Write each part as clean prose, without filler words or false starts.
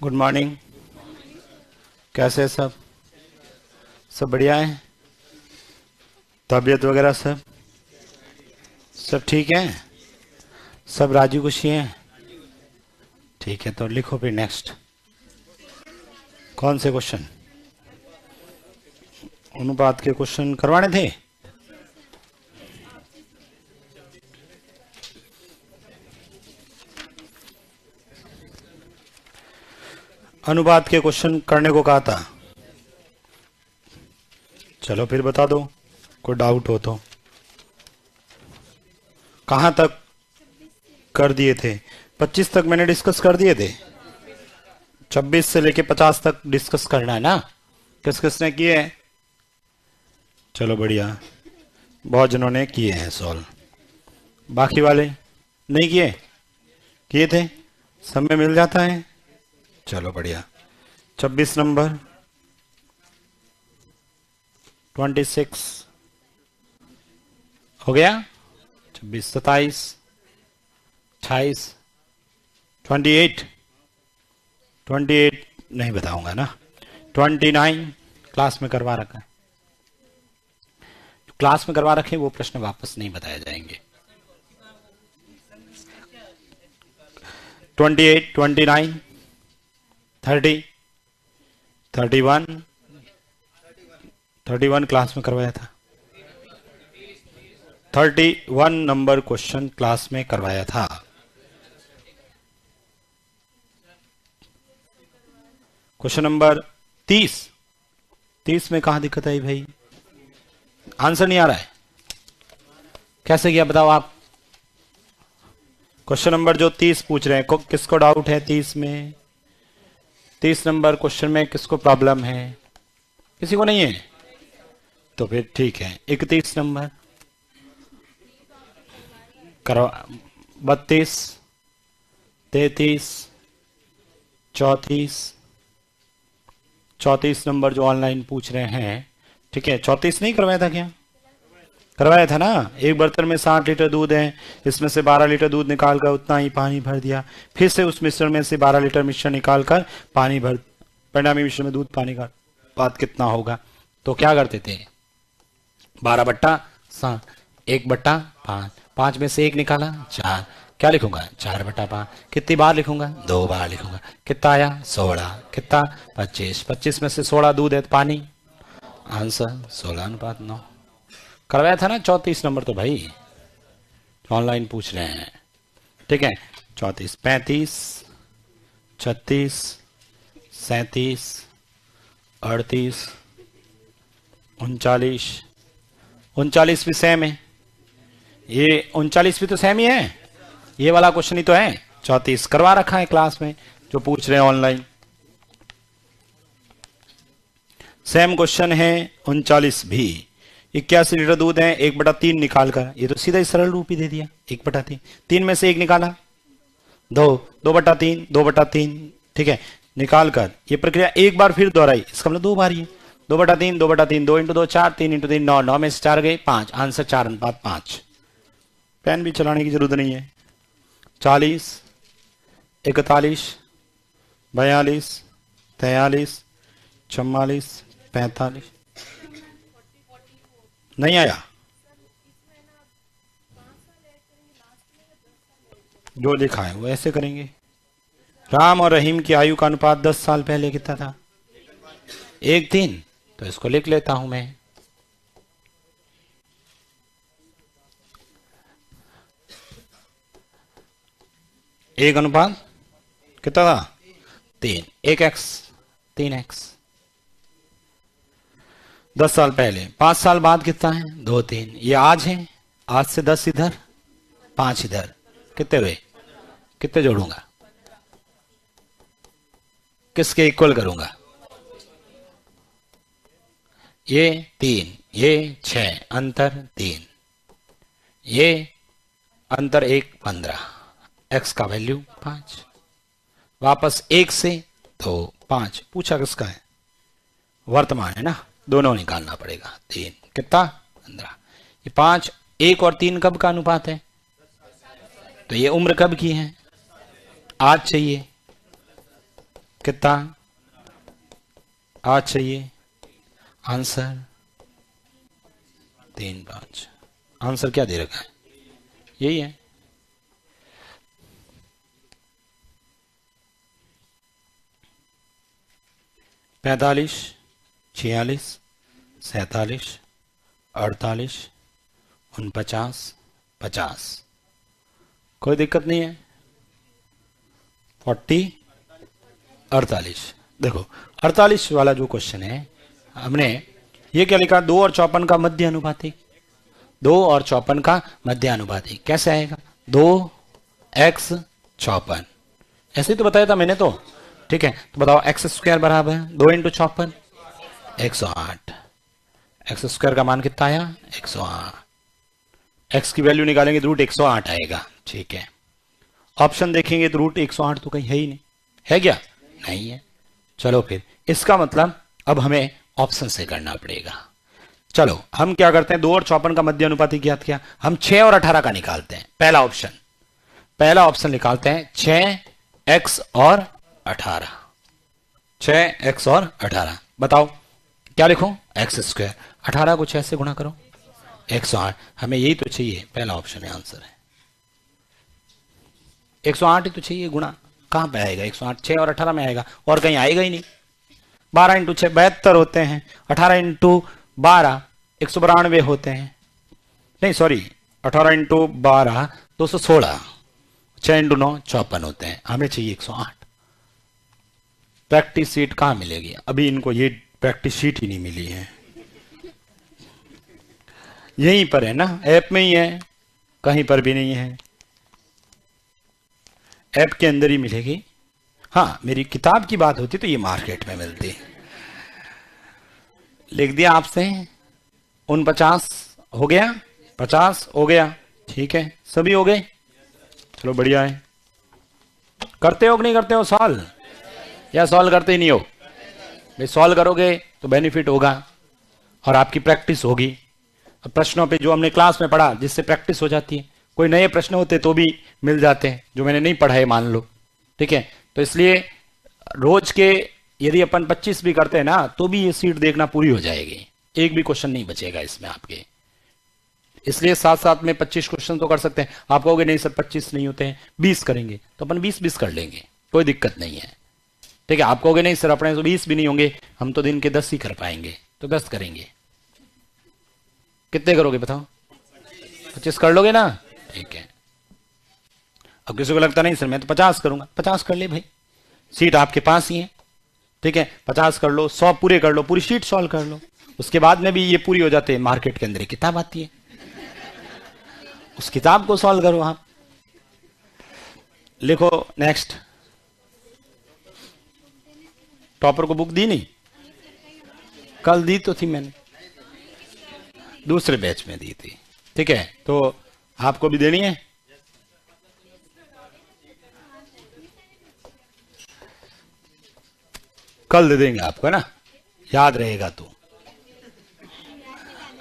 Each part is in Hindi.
Good morning. कैसे है सब? सब बढ़िया है? तबीयत वगैरह सब ठीक है? सब राजी खुशी हैं? ठीक है, तो लिखो फिर नेक्स्ट। कौन से क्वेश्चन? अनुपात के क्वेश्चन करवाने थे? अनुपात के क्वेश्चन करने को कहा था। चलो फिर बता दो, कोई डाउट हो तो। कहाँ तक कर दिए थे? 25 तक मैंने डिस्कस कर दिए थे। 26 से लेके 50 तक डिस्कस करना है ना? किस किसने किए हैं? चलो बढ़िया, बहुत जनों ने किए हैं सॉल्व। बाकी वाले नहीं किए? किए थे? सब में मिल जाता है। चलो बढ़िया। 26 नंबर, 26 हो गया। 26, 27, 28, 28 नहीं बताऊंगा ना। 29 क्लास में करवा रखा है। क्लास में करवा रखे वो प्रश्न वापस नहीं बताए जाएंगे। 28, 29, 30, 31 क्लास में करवाया था। 31 नंबर क्वेश्चन क्लास में करवाया था। क्वेश्चन नंबर 30 में कहां दिक्कत आई भाई? आंसर नहीं आ रहा है? कैसे किया बताओ आप? क्वेश्चन नंबर जो 30 पूछ रहे हैं, किसको डाउट है 30 में? 30 नंबर क्वेश्चन में किसको प्रॉब्लम है? किसी को नहीं है? तो फिर ठीक है। 31 नंबर करवा, 32, 33, 34 नंबर जो ऑनलाइन पूछ रहे हैं, ठीक है। 34 नहीं करवाया था क्या? करवाया था ना। एक बर्तन में 60 लीटर दूध है, इसमें से 12 लीटर दूध निकालकर उतना ही पानी भर दिया, फिर से उस मिश्रण में से 12 लीटर मिश्रण निकालकर पानी भर, परिणामी मिश्रण में दूध पानी का अनुपात कितना होगा? तो क्या करते थे? 12/7, 1/5, 5 में से 1 निकाला 4, क्या लिखूंगा? 4/5। कितनी बार लिखूंगा? 2 बार लिखूंगा। कितना आया? 16। कितना? 25। 25 में से 16 दूध है तो पानी, आंसर 16:9। करवाया था ना 34 नंबर तो भाई, ऑनलाइन पूछ रहे हैं, ठीक है। 34, 35, 36, 37, 38, 39 भी सेम है। ये 39 भी तो सेम ही है, ये वाला क्वेश्चन ही तो है। 34 करवा रखा है क्लास में, जो पूछ रहे हैं ऑनलाइन। सेम क्वेश्चन है 39 भी। 81 लीटर दूध है, 1/3 निकालकर, ये तो सीधा ही सरल रूप ही दे दिया। 1/3, 3 में से 1 निकाला 2, 2/3, 2/3, ठीक है। निकालकर ये प्रक्रिया एक बार फिर दोहराई, इसका मतलब 2 बार। ये 2/3, 2/3, 2 × 2 4, 3 × 3 9, 9 में से 4 गए 5, आंसर 4:5। पेन भी चलाने की जरूरत नहीं है। 40, 41, 42, 43, 44, 45, नहीं आया? जो लिखा है वो ऐसे करेंगे। राम और रहीम की आयु का अनुपात 10 साल पहले कितना था? 1:3। तो इसको लिख लेता हूं मैं। एक अनुपात कितना था? 3। 1x, 3x। 10 साल पहले। 5 साल बाद कितना है? 2, 3। ये आज है, आज से 10 इधर, 5 इधर, कितने हुए? कितने जोड़ूंगा? किसके इक्वल करूंगा? ये 3, ये 6, अंतर 3, ये अंतर 1, 15, x का वैल्यू 5। वापस 1 से 2, 5। पूछा किसका है? वर्तमान है ना, दोनों निकालना पड़ेगा। 3 कितना? 15। ये 5, 1 और 3 कब का अनुपात है? तो ये उम्र कब की है? आज चाहिए। कितना? 8 चाहिए। आंसर 3 5। आंसर क्या दे रखा है? यही है। पैंतालीस, 46, 47, 48, 49, 50। कोई दिक्कत नहीं है। 40, 48। देखो 48 वाला जो क्वेश्चन है, हमने ये क्या लिखा? 2 और 54 का मध्य अनुपातिक। 2 और 54 का मध्य अनुपातिक कैसे आएगा? 2x 54, ऐसे ही तो बताया था मैंने तो। ठीक है, तो बताओ एक्स स्क्वायर बराबर 2 इंटू 54, 108। एक्स स्क्वायर का मान कितना आया? 108। एक्स की वैल्यू निकालेंगे तो रूट 108 आएगा। ठीक है, ऑप्शन देखेंगे तो रूट 108 तो कहीं है ही नहीं। है क्या? नहीं है। चलो फिर इसका मतलब अब हमें ऑप्शन से करना पड़ेगा। चलो हम क्या करते हैं, 2 और 54 का मध्य अनुपातिक ज्ञात किया, हम 6 और 18 का निकालते हैं। पहला ऑप्शन निकालते हैं, 6x और 18। 6x और 18, बताओ क्या लिखूं? एक्स स्क्वायर, 18 को 6 से गुणा करो, 108। हमें यही तो चाहिए, पहला ऑप्शन है आंसर है। 108 ही तो चाहिए, गुणा कहां पे आएगा? 108 6 और 18 में आएगा, और कहीं आएगा ही नहीं। 12 इंटू 6 72 होते हैं, 18 इंटू 12 192 होते हैं। नहीं सॉरी, 18 इंटू 12 216, 6 इंटू 9 54 होते हैं। हमें चाहिए 108। प्रैक्टिस शीट कहां मिलेगी? अभी इनको ये प्रैक्टिस शीट ही नहीं मिली है। यहीं पर है ना, ऐप में ही है, कहीं पर भी नहीं है। ऐप के अंदर ही मिलेगी। हाँ, मेरी किताब की बात होती तो ये मार्केट में मिलती। लिख दिया आपसे 49 हो गया, 50 हो गया। ठीक है, सभी हो गए। चलो बढ़िया है। करते हो कि नहीं करते हो सॉल्व, या सॉल्व करते ही नहीं हो? भाई सॉल्व करोगे तो बेनिफिट होगा और आपकी प्रैक्टिस होगी। प्रश्नों पे जो हमने क्लास में पढ़ा, जिससे प्रैक्टिस हो जाती है। कोई नए प्रश्न होते तो भी मिल जाते हैं जो मैंने नहीं पढ़ाए मान लो। ठीक है, तो इसलिए रोज के यदि अपन 25 भी करते हैं ना, तो भी ये सीट देखना पूरी हो जाएगी, एक भी क्वेश्चन नहीं बचेगा इसमें आपके। इसलिए साथ साथ में 25 क्वेश्चन तो कर सकते हैं। आप कहोगे नहीं सर 25 नहीं होते हैं, 20 करेंगे, तो अपन 20 कर लेंगे, कोई दिक्कत नहीं है। ठीक है, आप कहोगे नहीं सर अपने तो 20 भी नहीं होंगे, हम तो दिन के 10 ही कर पाएंगे, तो 10 करेंगे। कितने करोगे बताओ? 25 कर लोगे ना? ठीक है। अब किसी को लगता नहीं सर मैं तो 50 करूंगा, 50 कर ले भाई, सीट आपके पास ही है। ठीक है, 50 कर लो, 100 पूरे कर लो, पूरी शीट सॉल्व कर लो। उसके बाद में भी ये पूरी हो जाते हैं, मार्केट के अंदर एक किताब आती है, उस किताब को सॉल्व करो आप। लिखो नेक्स्ट। टॉपर को बुक दी नहीं? कल दी तो थी मैंने, दूसरे बैच में दी थी। ठीक है, तो आपको भी देनी है। कल दे देंगे आपको, है ना, याद रहेगा तो।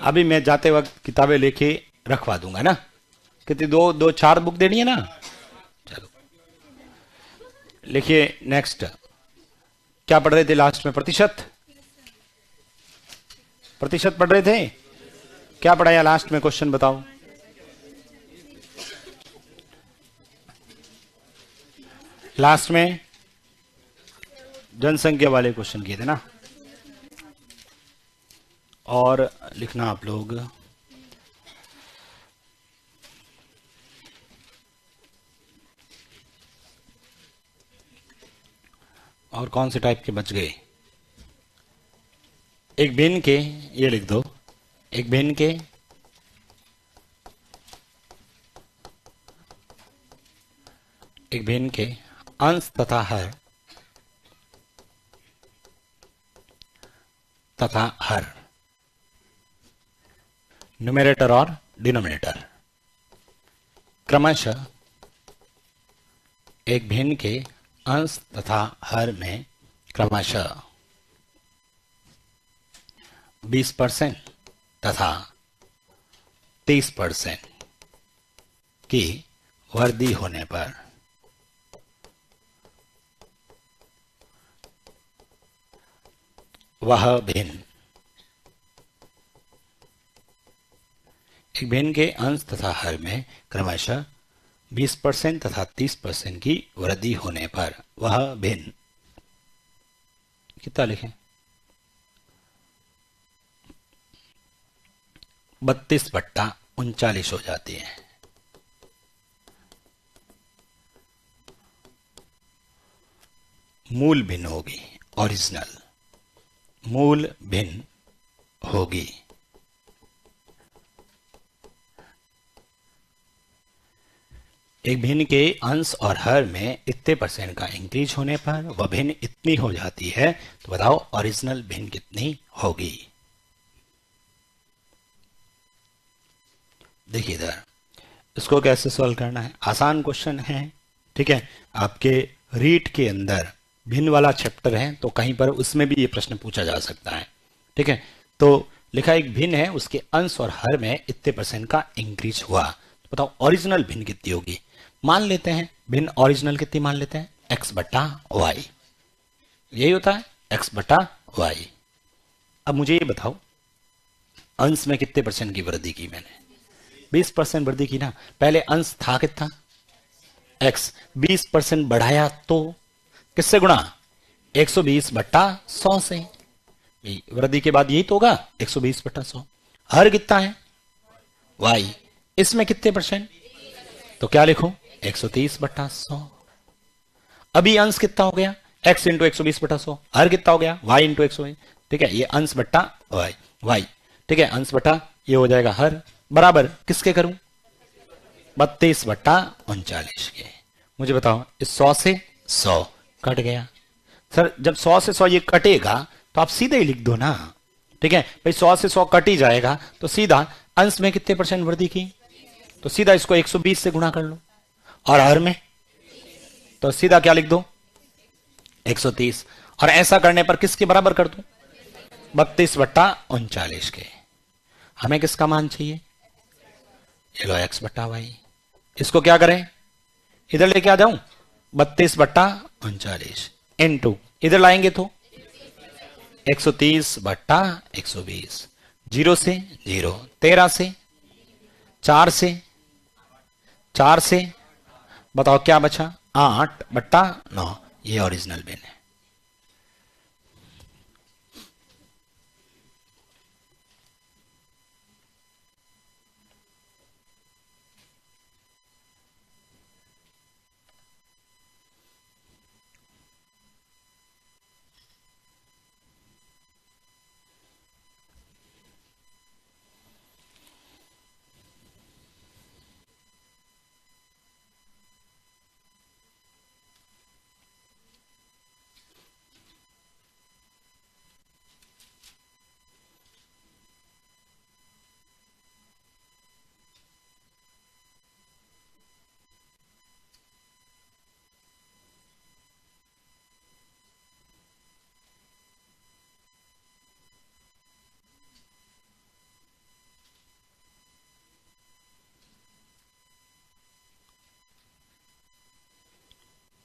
अभी मैं जाते वक्त किताबें लेके रखवा दूंगा ना। कितनी? 4 बुक देनी है ना। चलो लिखिए नेक्स्ट। क्या पढ़ रहे थे लास्ट में? प्रतिशत पढ़ रहे थे। क्या पढ़ाया लास्ट में? क्वेश्चन बताओ। लास्ट में जनसंख्या वाले क्वेश्चन किए थे ना। और लिखना आप लोग और कौन से टाइप के बच गए? एक भिन्न के, ये लिख दो, एक भिन्न के अंश तथा हर न्यूमरेटर और डिनोमिनेटर क्रमशः एक भिन्न के अंश तथा हर में क्रमशः 20% तथा 30% की वृद्धि होने पर वह भिन्न। एक भिन्न के अंश तथा हर में क्रमशः 20% तथा 30% की वृद्धि होने पर वह भिन्न कितना लिखें, 32/39 हो जाती है। मूल भिन्न होगी, ओरिजिनल मूल भिन्न होगी। एक भिन्न के अंश और हर में इतने % का इंक्रीज होने पर वह भिन्न इतनी हो जाती है। तो बताओ ओरिजिनल भिन्न कितनी होगी। देखिए इधर इसको कैसे सॉल्व करना है, आसान क्वेश्चन है। ठीक है, आपके रीट के अंदर भिन्न वाला चैप्टर है तो कहीं पर उसमें भी ये प्रश्न पूछा जा सकता है। ठीक है, तो लिखा एक भिन्न है, उसके अंश और हर में इतने % का इंक्रीज हुआ। तो बताओ ओरिजिनल भिन्न कितनी होगी। मान लेते हैं भिन्न ओरिजिनल कितनी मान लेते हैं, x/y। यही होता है x/y। अब मुझे ये बताओ अंश में कितने % की वृद्धि की मैंने, 20% वृद्धि की ना। पहले अंश था कितना x, 20% बढ़ाया तो किससे गुणा, 120/100 से। वृद्धि के बाद यही तो होगा 120/100। हर कितना है y, इसमें कितने %, तो क्या लिखूं 130/100। अभी अंश कितना हो गया x इंटू 120/100, हर कितना हो गया y इंटू 120। ठीक है, ये अंश बट्टा y। ठीक है, अंश बट्टा ये हो जाएगा हर, बराबर किसके करूं 32/39 के। मुझे बताओ इस 100 से 100 कट गया। सर जब 100 से 100 ये कटेगा तो आप सीधे ही लिख दो ना। ठीक है भाई, 100 से 100 कट ही जाएगा तो सीधा अंश में कितने % वृद्धि की, तो सीधा इसको 120 से गुणा कर लो। और हर में तो सीधा क्या लिख दो 130। और ऐसा करने पर किसके बराबर कर दो 32/39 के। हमें किसका मान चाहिए, ये लो x/y। इसको क्या करें, इधर लेके आ जाऊं 32/39 इनटू इधर लाएंगे तो 130/120। 0 से 0, 13 से 4 से 4 से बताओ क्या बचा 8/9। ये ओरिजिनल भिन्न है।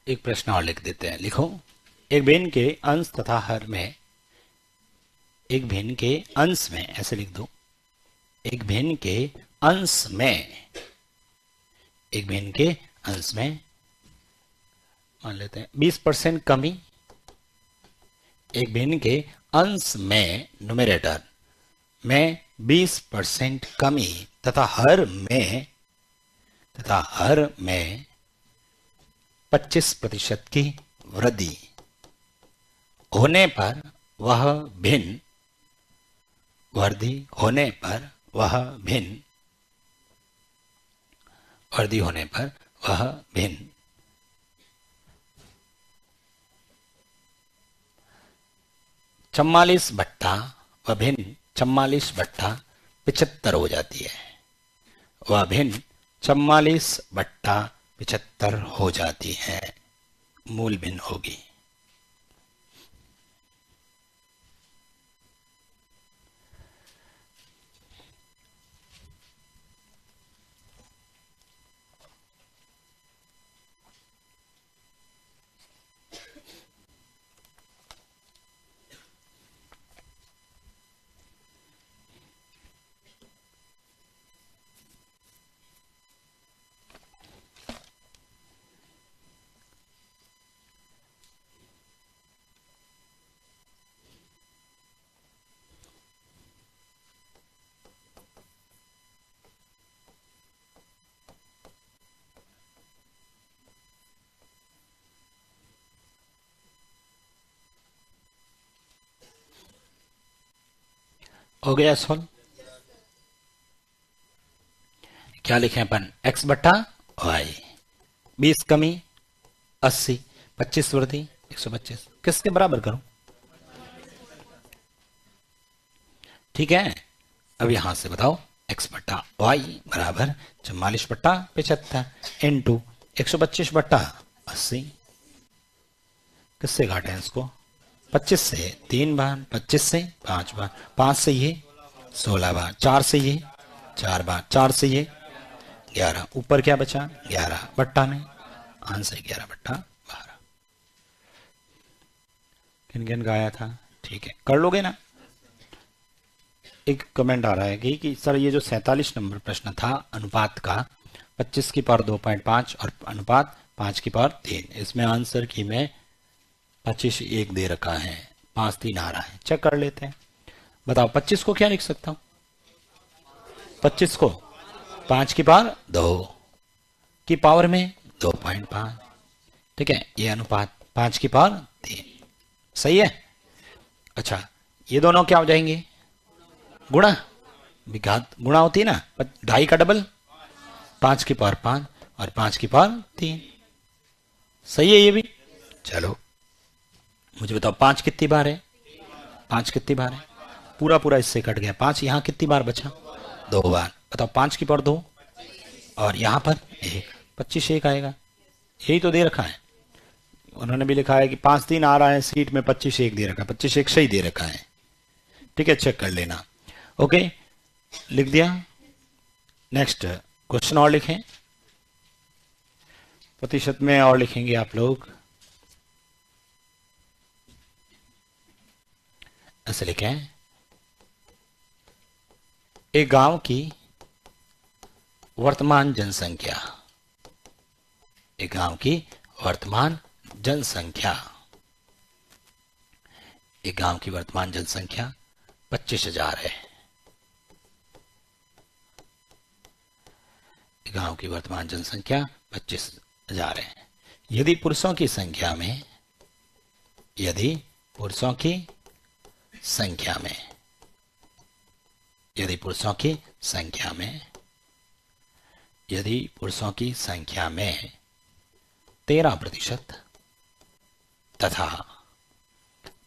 एक प्रश्न और लिख देते हैं, लिखो एक भिन्न के अंश तथा हर में, एक भिन्न के अंश में, ऐसे लिख दो एक भिन्न के अंश में, एक भिन्न के अंश में मान लेते हैं 20% कमी। एक भिन्न के अंश में न्यूमरेटर में 20% कमी तथा हर में 25% की वृद्धि होने पर वह भिन्न, वृद्धि होने पर वह भिन्न, वृद्धि होने पर वह भिन्न 44 वह भिन्न 44/75 हो जाती है। वह भिन्न 44/75 हो जाती है, मूल भिन्न होगी। हो गया सॉल्व। क्या लिखे अपन, x बटा वाई, 20 कमी 80, 25 वृद्धि 125, किसके बराबर करूं? ठीक है, अब यहां से बताओ x बटा वाई बराबर 44 बटा 75 इंटू 125 बटा 80, किससे घाटे हैं इसको? 25 से 3 बार, 25 से 5 बार, 5 से ये 16 बार, 4 से ये 4 बार, 4 से ये 11, ऊपर क्या बचा 11 बट्टा में, आंसर 11 बट्टा 12। किन किन गाया था? ठीक है, कर लोगे ना? एक कमेंट आ रहा है कि सर ये जो 47 नंबर प्रश्न था अनुपात का 25 की पावर 2.5 और अनुपात 5 की पावर 3, इसमें आंसर की में 25 1 दे रखा है, 5 3 आ रहा है, चेक कर लेते हैं। बताओ 25 को क्या लिख सकता हूं? 25 को 5 की पावर 2 की पावर में 2.5, ठीक है, ये अनुपात 5 की पावर 3, सही है। अच्छा, ये दोनों क्या हो जाएंगे? गुणा, विघात गुणा होती है ना, 2.5 का डबल 5 की पावर 5 और 5 की पावर 3, सही है ये भी। चलो मुझे बताओ 5 कितनी बार है? 5 कितनी बार है? पूरा पूरा इससे कट गया, 5 यहां कितनी बार बचा? 2 बार। बताओ 5 की पावर 2 और यहां पर 1, 25 1 आएगा, यही तो दे रखा है। उन्होंने भी लिखा है कि 5 3 आ रहा है सीट में, 25 1 दे रखा है, 25 1 सही दे रखा है, ठीक है, चेक कर लेना। ओके, लिख दिया। नेक्स्ट क्वेश्चन और लिखें, प्रतिशत में और लिखेंगे आप लोग, ऐसे लिखें, एक गांव की वर्तमान जनसंख्या, एक गांव की वर्तमान जनसंख्या, एक गांव की वर्तमान जनसंख्या 25,000 है। गांव की वर्तमान जनसंख्या 25,000 है। यदि पुरुषों की संख्या में, यदि पुरुषों की संख्या में, यदि पुरुषों की संख्या में, यदि पुरुषों की संख्या में 13% तथा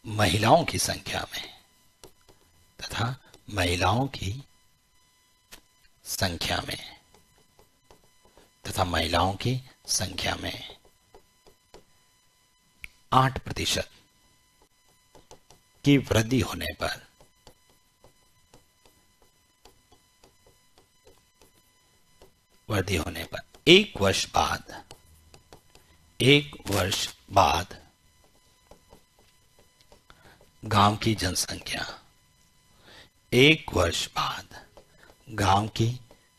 महिलाओं की संख्या में, तथा महिलाओं की संख्या में, तथा महिलाओं की संख्या में 8% की वृद्धि होने पर, वृद्धि होने पर 1 वर्ष बाद, 1 वर्ष बाद गांव की जनसंख्या, 1 वर्ष बाद गांव की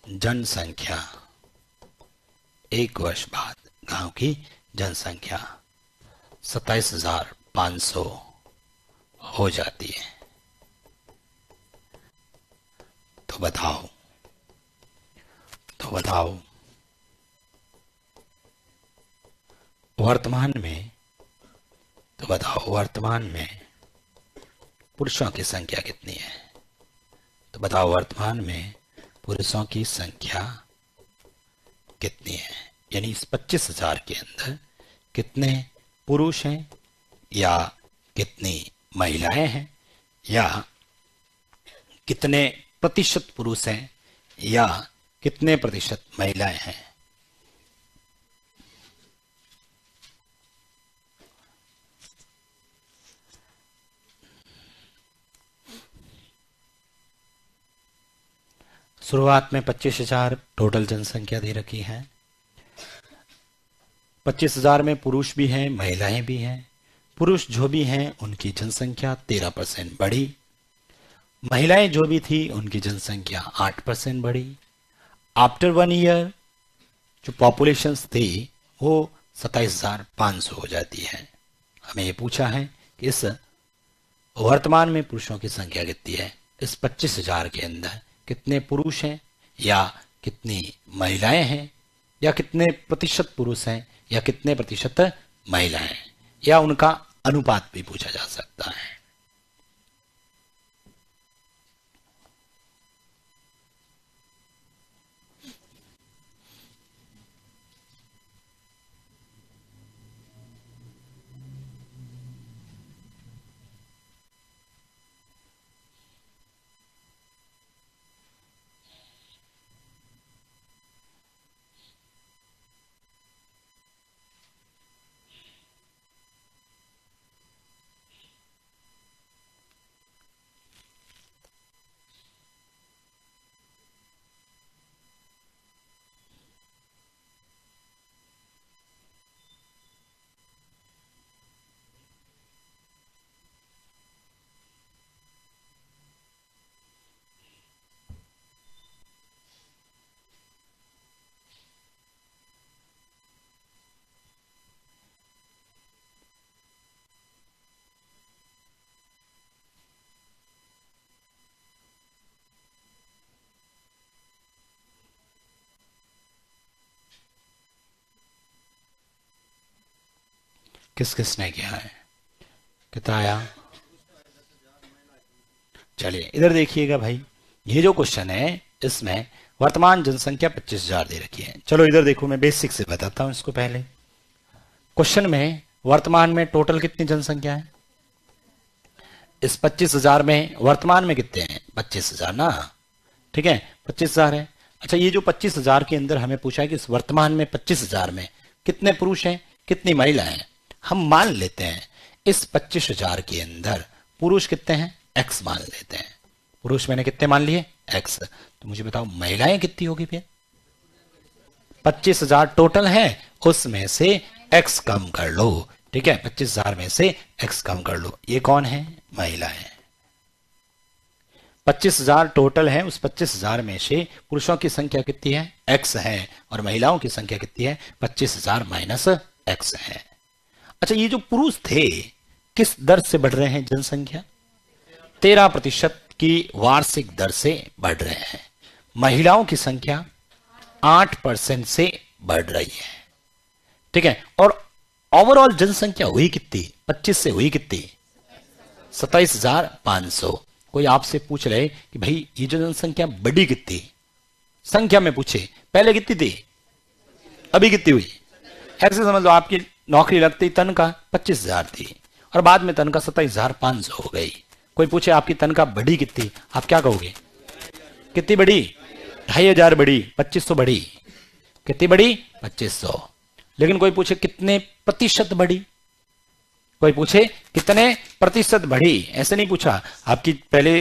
जनसंख्या, 1 वर्ष बाद गांव की जनसंख्या 27,500 हो जाती है। तो बताओ, तो बताओ वर्तमान में, तो बताओ वर्तमान में पुरुषों की संख्या कितनी है? तो बताओ वर्तमान में पुरुषों की संख्या कितनी है? यानी इस 25,000 के अंदर कितने पुरुष हैं या कितनी महिलाएं हैं, या कितने प्रतिशत पुरुष हैं या कितने प्रतिशत महिलाएं हैं? शुरुआत में 25,000 टोटल जनसंख्या दे रखी है। 25,000 में पुरुष भी हैं, महिलाएं भी हैं। पुरुष जो भी हैं उनकी जनसंख्या 13% बढ़ी, महिलाएं जो भी थी उनकी जनसंख्या 8% बढ़ी। आफ्टर 1 ईयर जो पॉपुलेशन थी वो 27,500 हो जाती है। हमें ये पूछा है कि इस वर्तमान में पुरुषों की संख्या कितनी है, इस 25,000 के अंदर कितने पुरुष हैं या कितनी महिलाएं हैं, या कितने प्रतिशत पुरुष हैं या कितने प्रतिशत महिलाएं हैं, या उनका अनुपात भी पूछा जा सकता है। किस किसने किया है? कितना आया? चलिए इधर देखिएगा भाई, ये जो क्वेश्चन है इसमें वर्तमान जनसंख्या 25,000 दे रखी है। चलो इधर देखो, मैं बेसिक से बताता हूं इसको। पहले क्वेश्चन में वर्तमान में टोटल कितनी जनसंख्या है? इस 25,000 में वर्तमान में कितने हैं? 25,000 ना, ठीक है, 25,000 है। अच्छा, ये जो 25,000 के अंदर हमें पूछा है कि इस वर्तमान में 25,000 में कितने पुरुष हैं, कितनी महिलाएं हैं। हम मान लेते हैं इस 25,000 के अंदर पुरुष कितने हैं, x मान लेते हैं। पुरुष मैंने कितने मान लिए, x। तो मुझे बताओ महिलाएं कितनी होगी फिर? 25,000 टोटल है, उसमें से x कम कर लो, ठीक है, 25,000 में से x कम कर लो। ये कौन है? महिलाएं। 25,000 टोटल है, उस 25,000 में से पुरुषों की संख्या कितनी है, x है, और महिलाओं की संख्या कितनी है, 25,000 माइनस x है। अच्छा, ये जो पुरुष थे किस दर से बढ़ रहे हैं? जनसंख्या 13% की वार्षिक दर से बढ़ रहे हैं। महिलाओं की संख्या 8% से बढ़ रही है, ठीक है। और ओवरऑल जनसंख्या हुई कितनी? 25 से हुई कितनी? 27,500। कोई आपसे पूछ रहे कि भाई ये जो जनसंख्या बढ़ी कितनी, संख्या में पूछे, पहले कितनी थी, अभी कितनी हुई? ऐसे समझ लो आपकी नौकरी लगती तनख्वाह 25,000 थी और बाद में तनख्वाह 27,500 हो गई। कोई पूछे आपकी तनख्वाह बढ़ी कितनी, आप क्या कहोगे? कितनी बढ़ी? 2,500 बढ़ी, 2,500 बढ़ी। कितनी बढ़ी? 2,500। लेकिन कोई पूछे कितने प्रतिशत बढ़ी, कोई पूछे कितने प्रतिशत बढ़ी, ऐसे नहीं पूछा। आपकी पहले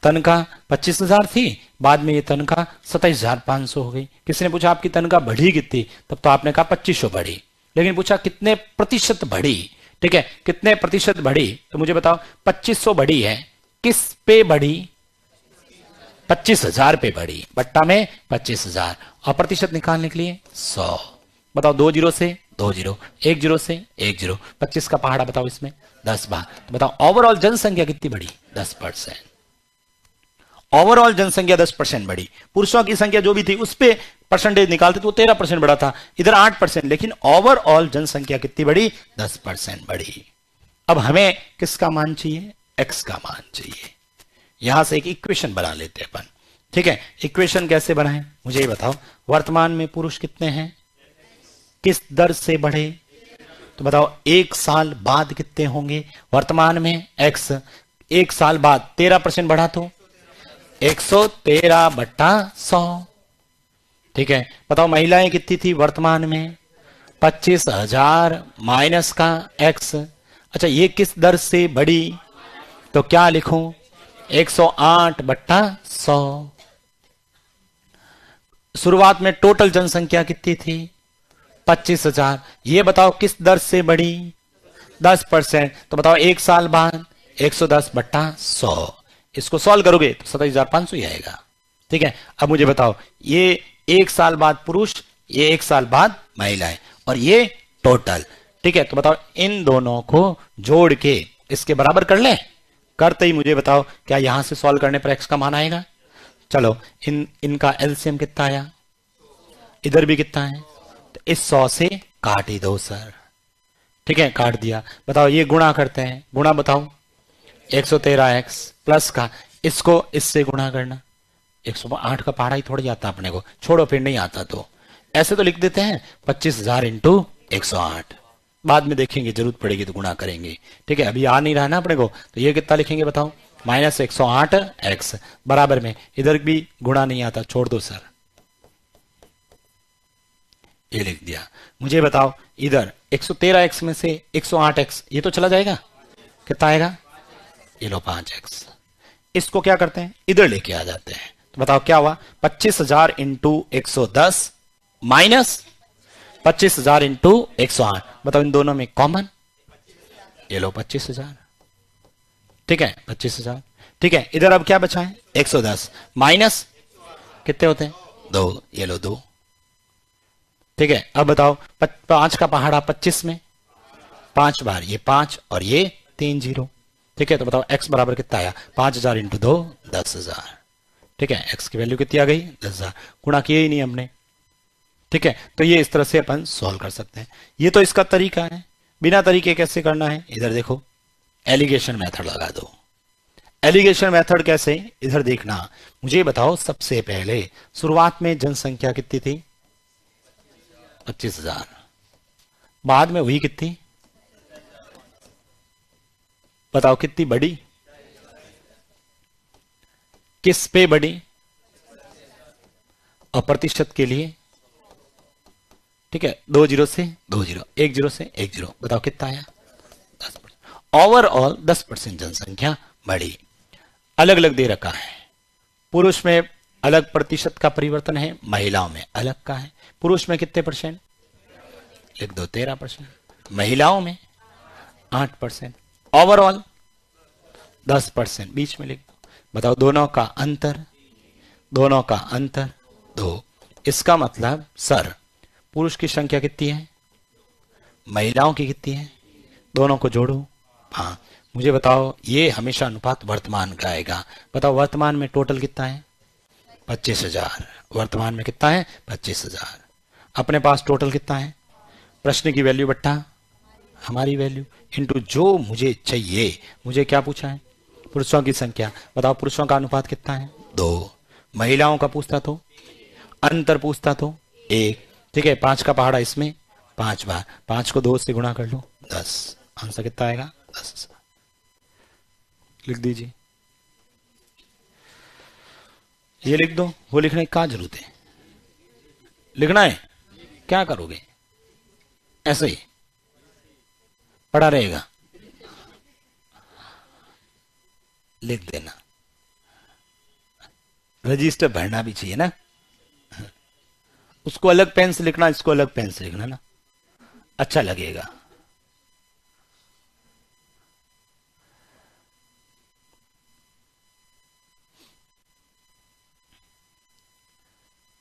तनख्वाह 25,000 थी, बाद में ये तनख्वाह 27,500 हो गई। किसी ने पूछा आपकी तनख्वाह बढ़ी कितनी, तब तो आपने कहा 2,500 बढ़ी। लेकिन पूछा कितने प्रतिशत बढ़ी, ठीक है, कितने प्रतिशत बढ़ी, तो मुझे बताओ 2,500 बढ़ी है, किस पे बढ़ी? 25,000 पे बढ़ी, बट्टा में 25,000, और प्रतिशत निकालने के लिए 100। बताओ 2 जीरो से 2 जीरो, 1 जीरो से 1 जीरो, 25 का पहाड़ा बताओ इसमें 10 बार। तो बताओ ओवरऑल जनसंख्या कितनी बढ़ी? 10%। ओवरऑल जनसंख्या 10% बढ़ी। पुरुषों की संख्या जो भी थी उस पे परसेंटेज निकालते तो वो 13% बढ़ा था, इधर 8%, लेकिन ओवरऑल जनसंख्या कितनी बढ़ी? 10% बढ़ी। अब हमें किसका मान चाहिए? x का मान चाहिए। यहां से एक इक्वेशन बना लेते हैं अपन, ठीक है। इक्वेशन कैसे बनाएं मुझे ये बताओ। वर्तमान में पुरुष कितने हैं, किस दर से बढ़े, तो बताओ 1 साल बाद कितने होंगे? वर्तमान में x, 1 साल बाद 13% बढ़ा तो 113 बट्टा 100, ठीक है। बताओ महिलाएं कितनी थी वर्तमान में? 25,000 माइनस का x। अच्छा, ये किस दर से बढ़ी, तो क्या लिखूं? 108 बट्टा 100। शुरुआत में टोटल जनसंख्या कितनी थी? 25,000। ये बताओ किस दर से बढ़ी? 10%। तो बताओ 1 साल बाद 110 बट्टा 100। इसको सॉल्व करोगे तो 27,500 ही आएगा, ठीक है। अब मुझे बताओ ये 1 साल बाद पुरुष, ये 1 साल बाद महिलाएं, और ये टोटल, ठीक है। तो बताओ इन दोनों को जोड़ के इसके बराबर कर ले। करते ही मुझे बताओ क्या यहां से सॉल्व करने पर x का मान आएगा? चलो इनका एलसीएम कितना आया, इधर भी कितना है, तो इस 100 से काट ही दो सर, ठीक है, काट दिया। बताओ ये गुणा करते हैं, गुणा बताओ 113x प्लस का, इसको इससे गुणा करना। 108 का पहाड़ा ही थोड़ी आता अपने को, छोड़ो फिर नहीं आता तो ऐसे तो लिख देते हैं 25,000 इंटू 108, बाद में देखेंगे जरूरत पड़ेगी तो गुणा करेंगे, ठीक है। अभी आ नहीं रहा ना अपने को, तो ये कितना लिखेंगे बताओ? माइनस 108x बराबर में, इधर भी गुणा नहीं आता, छोड़ दो सर, ये लिख दिया। मुझे बताओ इधर 113x में से 108x ये तो चला जाएगा, कितना आएगा? ये लो 5x। इसको क्या करते हैं, इधर लेके आ जाते हैं। तो बताओ क्या हुआ? 25,000 इंटू 110 माइनस 25,000 इंटू 108। बताओ इन दोनों में कॉमन, ये लो 25,000, ठीक है, 25,000, ठीक है। इधर अब क्या बचा है? 110 माइनस कितने होते हैं? 2, ये लो 2, ठीक है। अब बताओ 5 का पहाड़ा 25 में 5 बार, ये 5 और ये 3 जीरो, ठीक है। तो बताओ x बराबर कितना आया? 5,000 इंटू 2 10,000, ठीक है। x की वैल्यू कितनी आ गई? 10,000। गुणा किए ही नहीं हमने, ठीक है। तो ये इस तरह से अपन सॉल्व कर सकते हैं। ये तो इसका तरीका है। बिना तरीके कैसे करना है, इधर देखो, एलिगेशन मेथड लगा दो। एलिगेशन मेथड कैसे, इधर देखना। मुझे बताओ सबसे पहले शुरुआत में जनसंख्या कितनी थी, 25,000। बाद में हुई कितनी, बताओ कितनी बढ़ी, किस पे बढ़ी, और प्रतिशत के लिए, ठीक है, 2 जीरो से 2 जीरो, 1 जीरो से 1 जीरो, बताओ कितना आया, 10%। ओवरऑल 10% जनसंख्या बढ़ी। अलग अलग दे रखा है, पुरुष में अलग प्रतिशत का परिवर्तन है, महिलाओं में अलग का है। पुरुष में कितने परसेंट, लिख दो 13%, महिलाओं में 8%, ओवरऑल 10%, बीच में लिख दो। बताओ दोनों का अंतर, दोनों का अंतर 2। इसका मतलब सर पुरुष की संख्या कितनी है, महिलाओं की कितनी है, दोनों को जोड़ो। हाँ, मुझे बताओ ये हमेशा अनुपात वर्तमान का आएगा। बताओ वर्तमान में टोटल कितना है, 25,000। वर्तमान में कितना है, 25,000। अपने पास टोटल कितना है, प्रश्न की वैल्यू बट्टा हमारी वैल्यू इंटू जो मुझे चाहिए। मुझे क्या पूछा है, पुरुषों की संख्या। बताओ पुरुषों का अनुपात कितना है, 2। महिलाओं का पूछता तो, अंतर पूछता तो 1। ठीक है, 5 का पहाड़ा इसमें 5 बार, 5 को 2 से गुणा कर लो 10। आंसर कितना आएगा, 10। लिख दीजिए, ये लिख दो। वो लिखने की क्या जरूरत है, लिखना है, क्या करोगे, ऐसे ही पड़ा रहेगा, लिख देना। रजिस्टर भरना भी चाहिए ना, उसको अलग पेन से लिखना, इसको अलग पेन से लिखना ना, अच्छा लगेगा।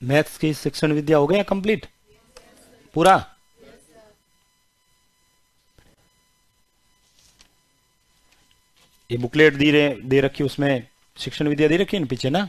मैथ्स की शिक्षण विद्या हो गया कंप्लीट पूरा। ये बुकलेट दे रखी, उसमें शिक्षण विद्या दे रखी है ना पीछे ना।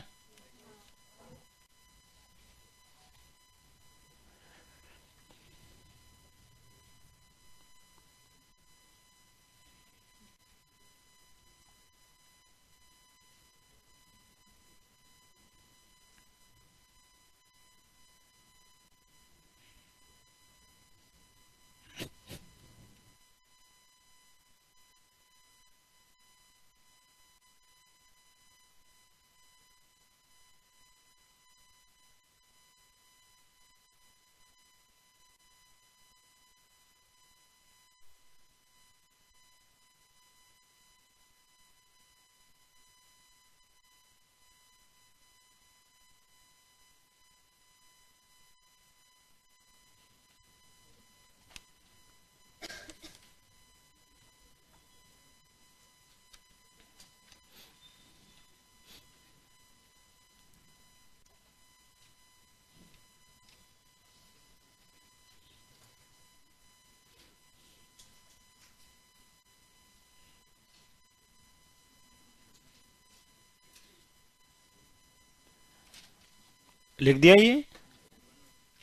लिख दिया ये।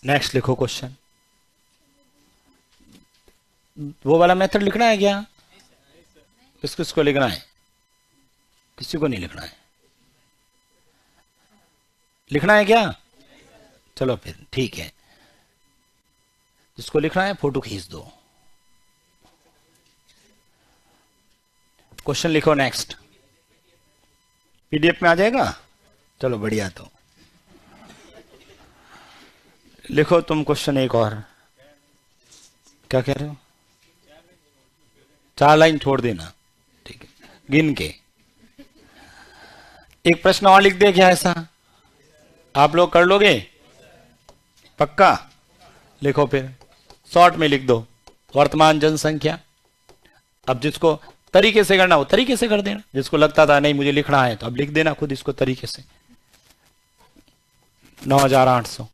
नेक्स्ट लिखो क्वेश्चन। वो वाला मेथड लिखना है क्या, किसको लिखना है, किसी को नहीं लिखना है, लिखना है क्या, चलो फिर ठीक है, जिसको लिखना है फोटो खींच दो। क्वेश्चन लिखो नेक्स्ट, पीडीएफ में आ जाएगा, चलो बढ़िया। तो लिखो तुम क्वेश्चन एक और, क्या कह रहे हो, 4 लाइन छोड़ देना, ठीक है, गिन के। एक प्रश्न और लिख दे क्या, ऐसा आप लोग कर लोगे पक्का। लिखो फिर, शॉर्ट में लिख दो वर्तमान जनसंख्या। अब जिसको तरीके से करना हो तरीके से कर देना, जिसको लगता था नहीं मुझे लिखना है तो अब लिख देना खुद इसको तरीके से। 9,800।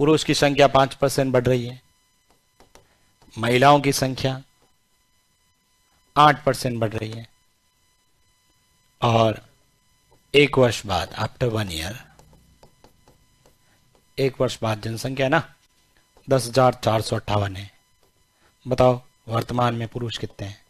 पुरुष की संख्या 5% बढ़ रही है, महिलाओं की संख्या 8% बढ़ रही है, और 1 वर्ष बाद, आफ्टर 1 ईयर, 1 वर्ष बाद जनसंख्या ना 10,458 है। बताओ वर्तमान में पुरुष कितने हैं?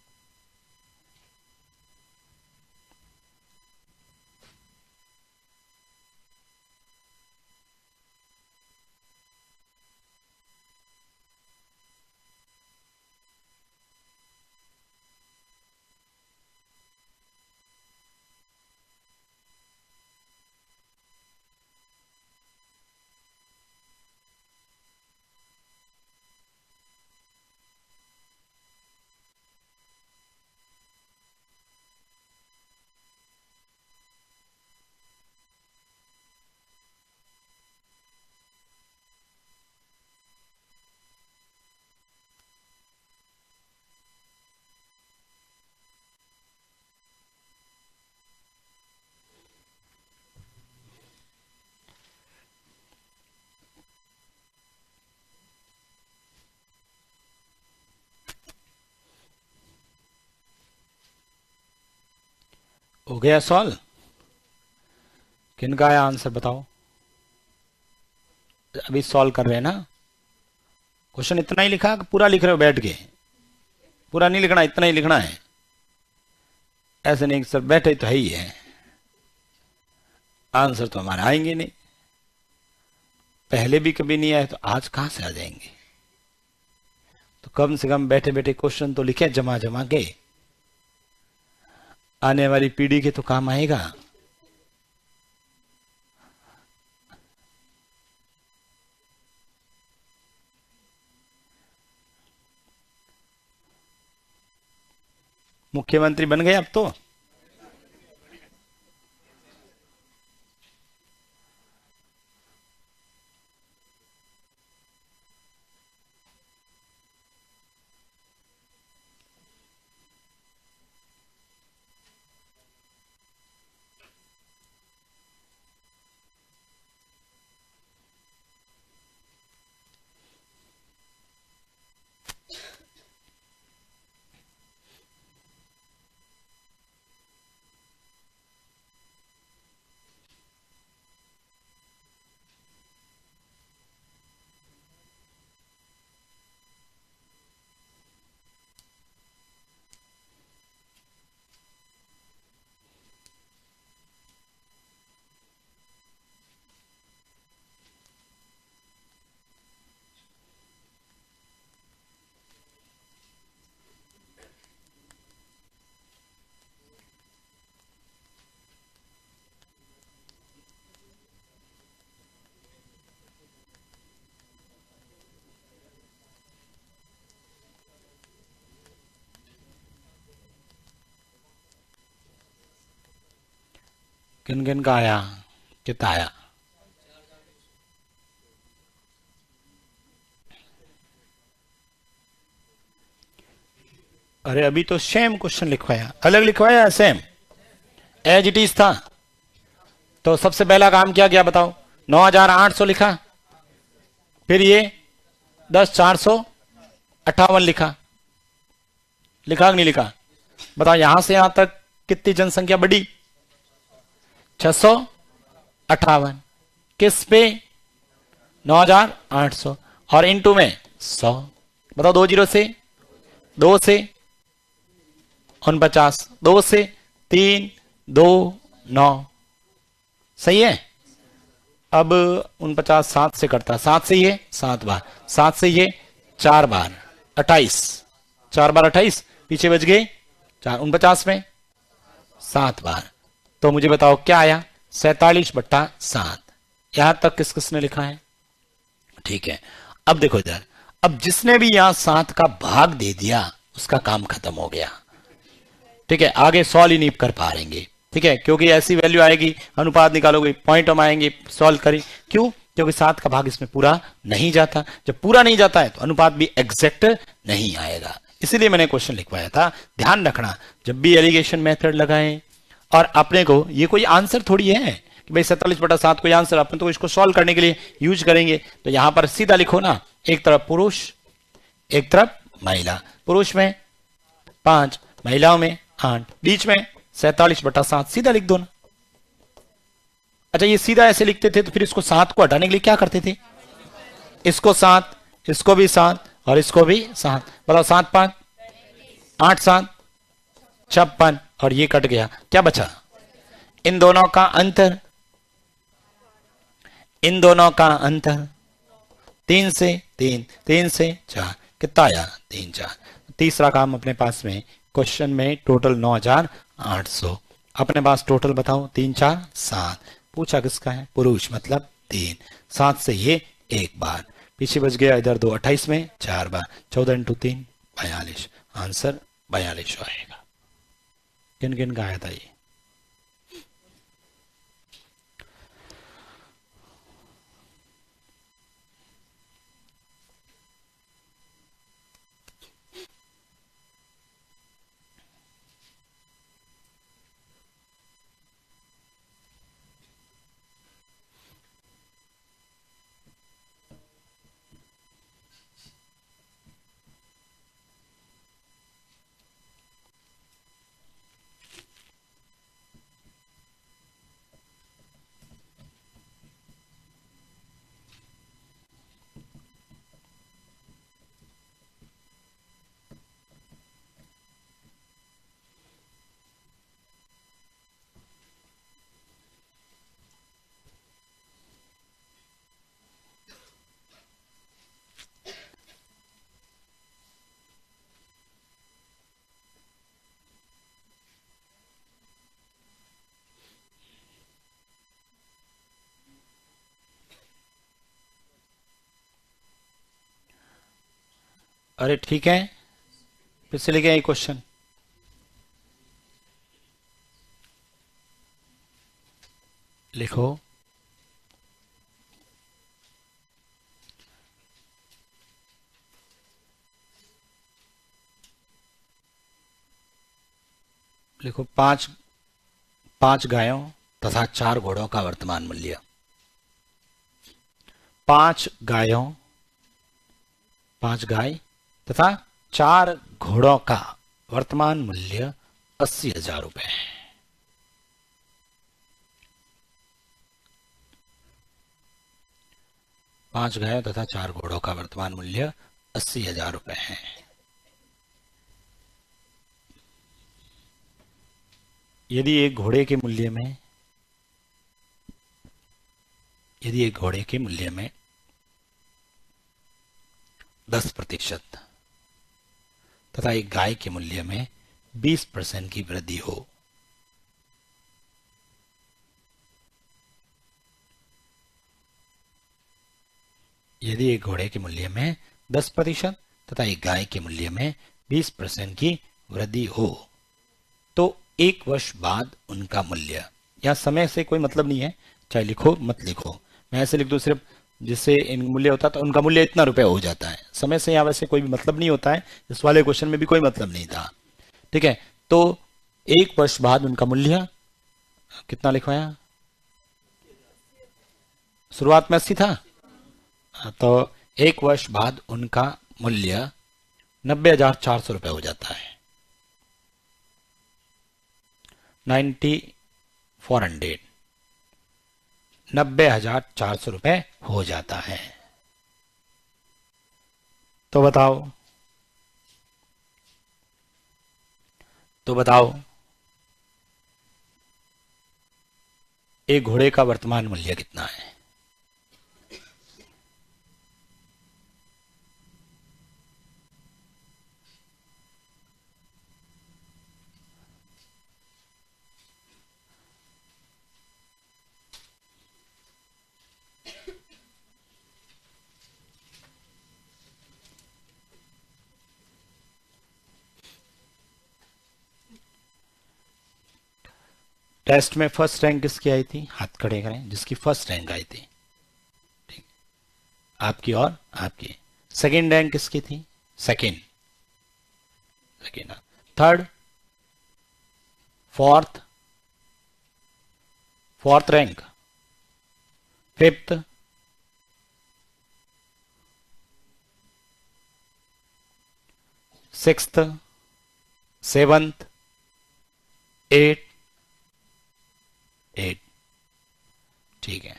हो गया सॉल्व? किनका आया आंसर बताओ? अभी सॉल्व कर रहे हैं ना? क्वेश्चन इतना ही लिखा कि पूरा लिख रहे हो बैठ के? पूरा नहीं लिखना, इतना ही लिखना है। ऐसे नहीं सर बैठे तो है ही है, आंसर तो हमारे आएंगे नहीं। पहले भी कभी नहीं आए तो आज कहां से आ जाएंगे? तो कम से कम बैठे बैठे क्वेश्चन तो लिखे जमा जमा के, आने वाली पीढ़ी के तो काम आएगा। मुख्यमंत्री बन गए अब तो। किन किन का आया? कितना आया? अरे अभी तो सेम क्वेश्चन लिखवाया, अलग लिखवाया, सेम एज इट इज था। तो सबसे पहला काम क्या किया बताओ? 9,800 लिखा, फिर ये 10,458 लिखा। लिखा कि नहीं लिखा? बताओ यहां से यहां तक कितनी जनसंख्या बढ़ी? 658। किस पे? 9,800 और इंटू में 100। बताओ 2 जीरो से 2 से 49, 2 से 3, 2, 9। सही है। अब 49 7 से कटता, 7 से ये 7 बार, 7 से ये 4 बार, 28, 4 बार 28, पीछे बच गए 4, 49 में 7 बार। तो मुझे बताओ क्या आया? 47/7। यहां तक किस किसने लिखा है? ठीक है। अब देखो इधर, अब जिसने भी यहां 7 का भाग दे दिया उसका काम खत्म हो गया। ठीक है, आगे सॉल्व ही नहीं कर पा रहेंगे। ठीक है, क्योंकि ऐसी वैल्यू आएगी, अनुपात निकालोगे, पॉइंट हम आएंगे, सॉल्व करें। क्यों? क्योंकि 7 का भाग इसमें पूरा नहीं जाता। जब पूरा नहीं जाता है तो अनुपात भी एग्जैक्ट नहीं आएगा। इसीलिए मैंने क्वेश्चन लिखवाया था। ध्यान रखना, जब भी एलिगेशन मेथड लगाएं, और अपने को ये कोई आंसर थोड़ी है कि भाई 47/7 कोई आंसर, अपने तो इसको सॉल्व करने के लिए यूज करेंगे। तो यहां पर सीधा लिखो ना, एक तरफ पुरुष एक तरफ महिला। पुरुष में 5, महिलाओं में 8, बीच में 47/7, सीधा लिख दो ना। अच्छा, ये सीधा ऐसे लिखते थे तो फिर इसको 7 को हटाने के लिए क्या करते थे? इसको 7, इसको भी 7 और इसको भी 7। बताओ 7 5 8 7 56 और ये कट गया, क्या बचा? इन दोनों का अंतर, इन दोनों का अंतर 3 से 3, 3 से 4, कितना आया? 3 4। तीसरा काम अपने पास में, क्वेश्चन में टोटल 9800, अपने पास टोटल बताओ 3 4 7। पूछा किसका है? पुरुष, मतलब 3। 7 से ये एक बार पीछे बच गया, इधर 2 28 में 4 बार, 14 इंटू 3 42। आंसर 42 आएगा। किन किन का आया था ये? अरे ठीक है, फिर से लेके आई क्वेश्चन। लिखो, लिखो 5 गायों तथा 4 घोड़ों का वर्तमान मूल्य। 5 गायों, 5 गाय तथा 4 घोड़ों का वर्तमान मूल्य 80,000 रुपए है। 5 गायों तथा 4 घोड़ों का वर्तमान मूल्य 80,000 रुपए है। यदि एक घोड़े के मूल्य में, यदि एक घोड़े के मूल्य में 10% तथा एक गाय के मूल्य में 20% की वृद्धि हो, यदि एक घोड़े के मूल्य में 10% तथा एक गाय के मूल्य में 20% की वृद्धि हो, तो 1 वर्ष बाद उनका मूल्य, या समय से कोई मतलब नहीं है, चाहे लिखो मत लिखो, मैं ऐसे लिख दूं सिर्फ, जिससे इन मूल्य होता तो उनका मूल्य इतना रुपए हो जाता है। समय से यहाँ वैसे कोई भी मतलब नहीं होता है, इस वाले क्वेश्चन में भी कोई मतलब नहीं था। ठीक है, तो 1 वर्ष बाद उनका मूल्य कितना लिखवाया? शुरुआत में 80 था, तो 1 वर्ष बाद उनका मूल्य 90,400 रुपए हो जाता है। 90,400, 90,400 रुपए हो जाता है। तो बताओ, तो बताओ एक घोड़े का वर्तमान मूल्य कितना है? टेस्ट में फर्स्ट रैंक किसकी आई थी? हाथ खड़े करें जिसकी फर्स्ट रैंक आई थी। ठीक, आपकी और आपकी। सेकंड रैंक किसकी थी? Second, second. Third, fourth, fourth rank, fifth, sixth, seventh, eight, eight. ठीक है,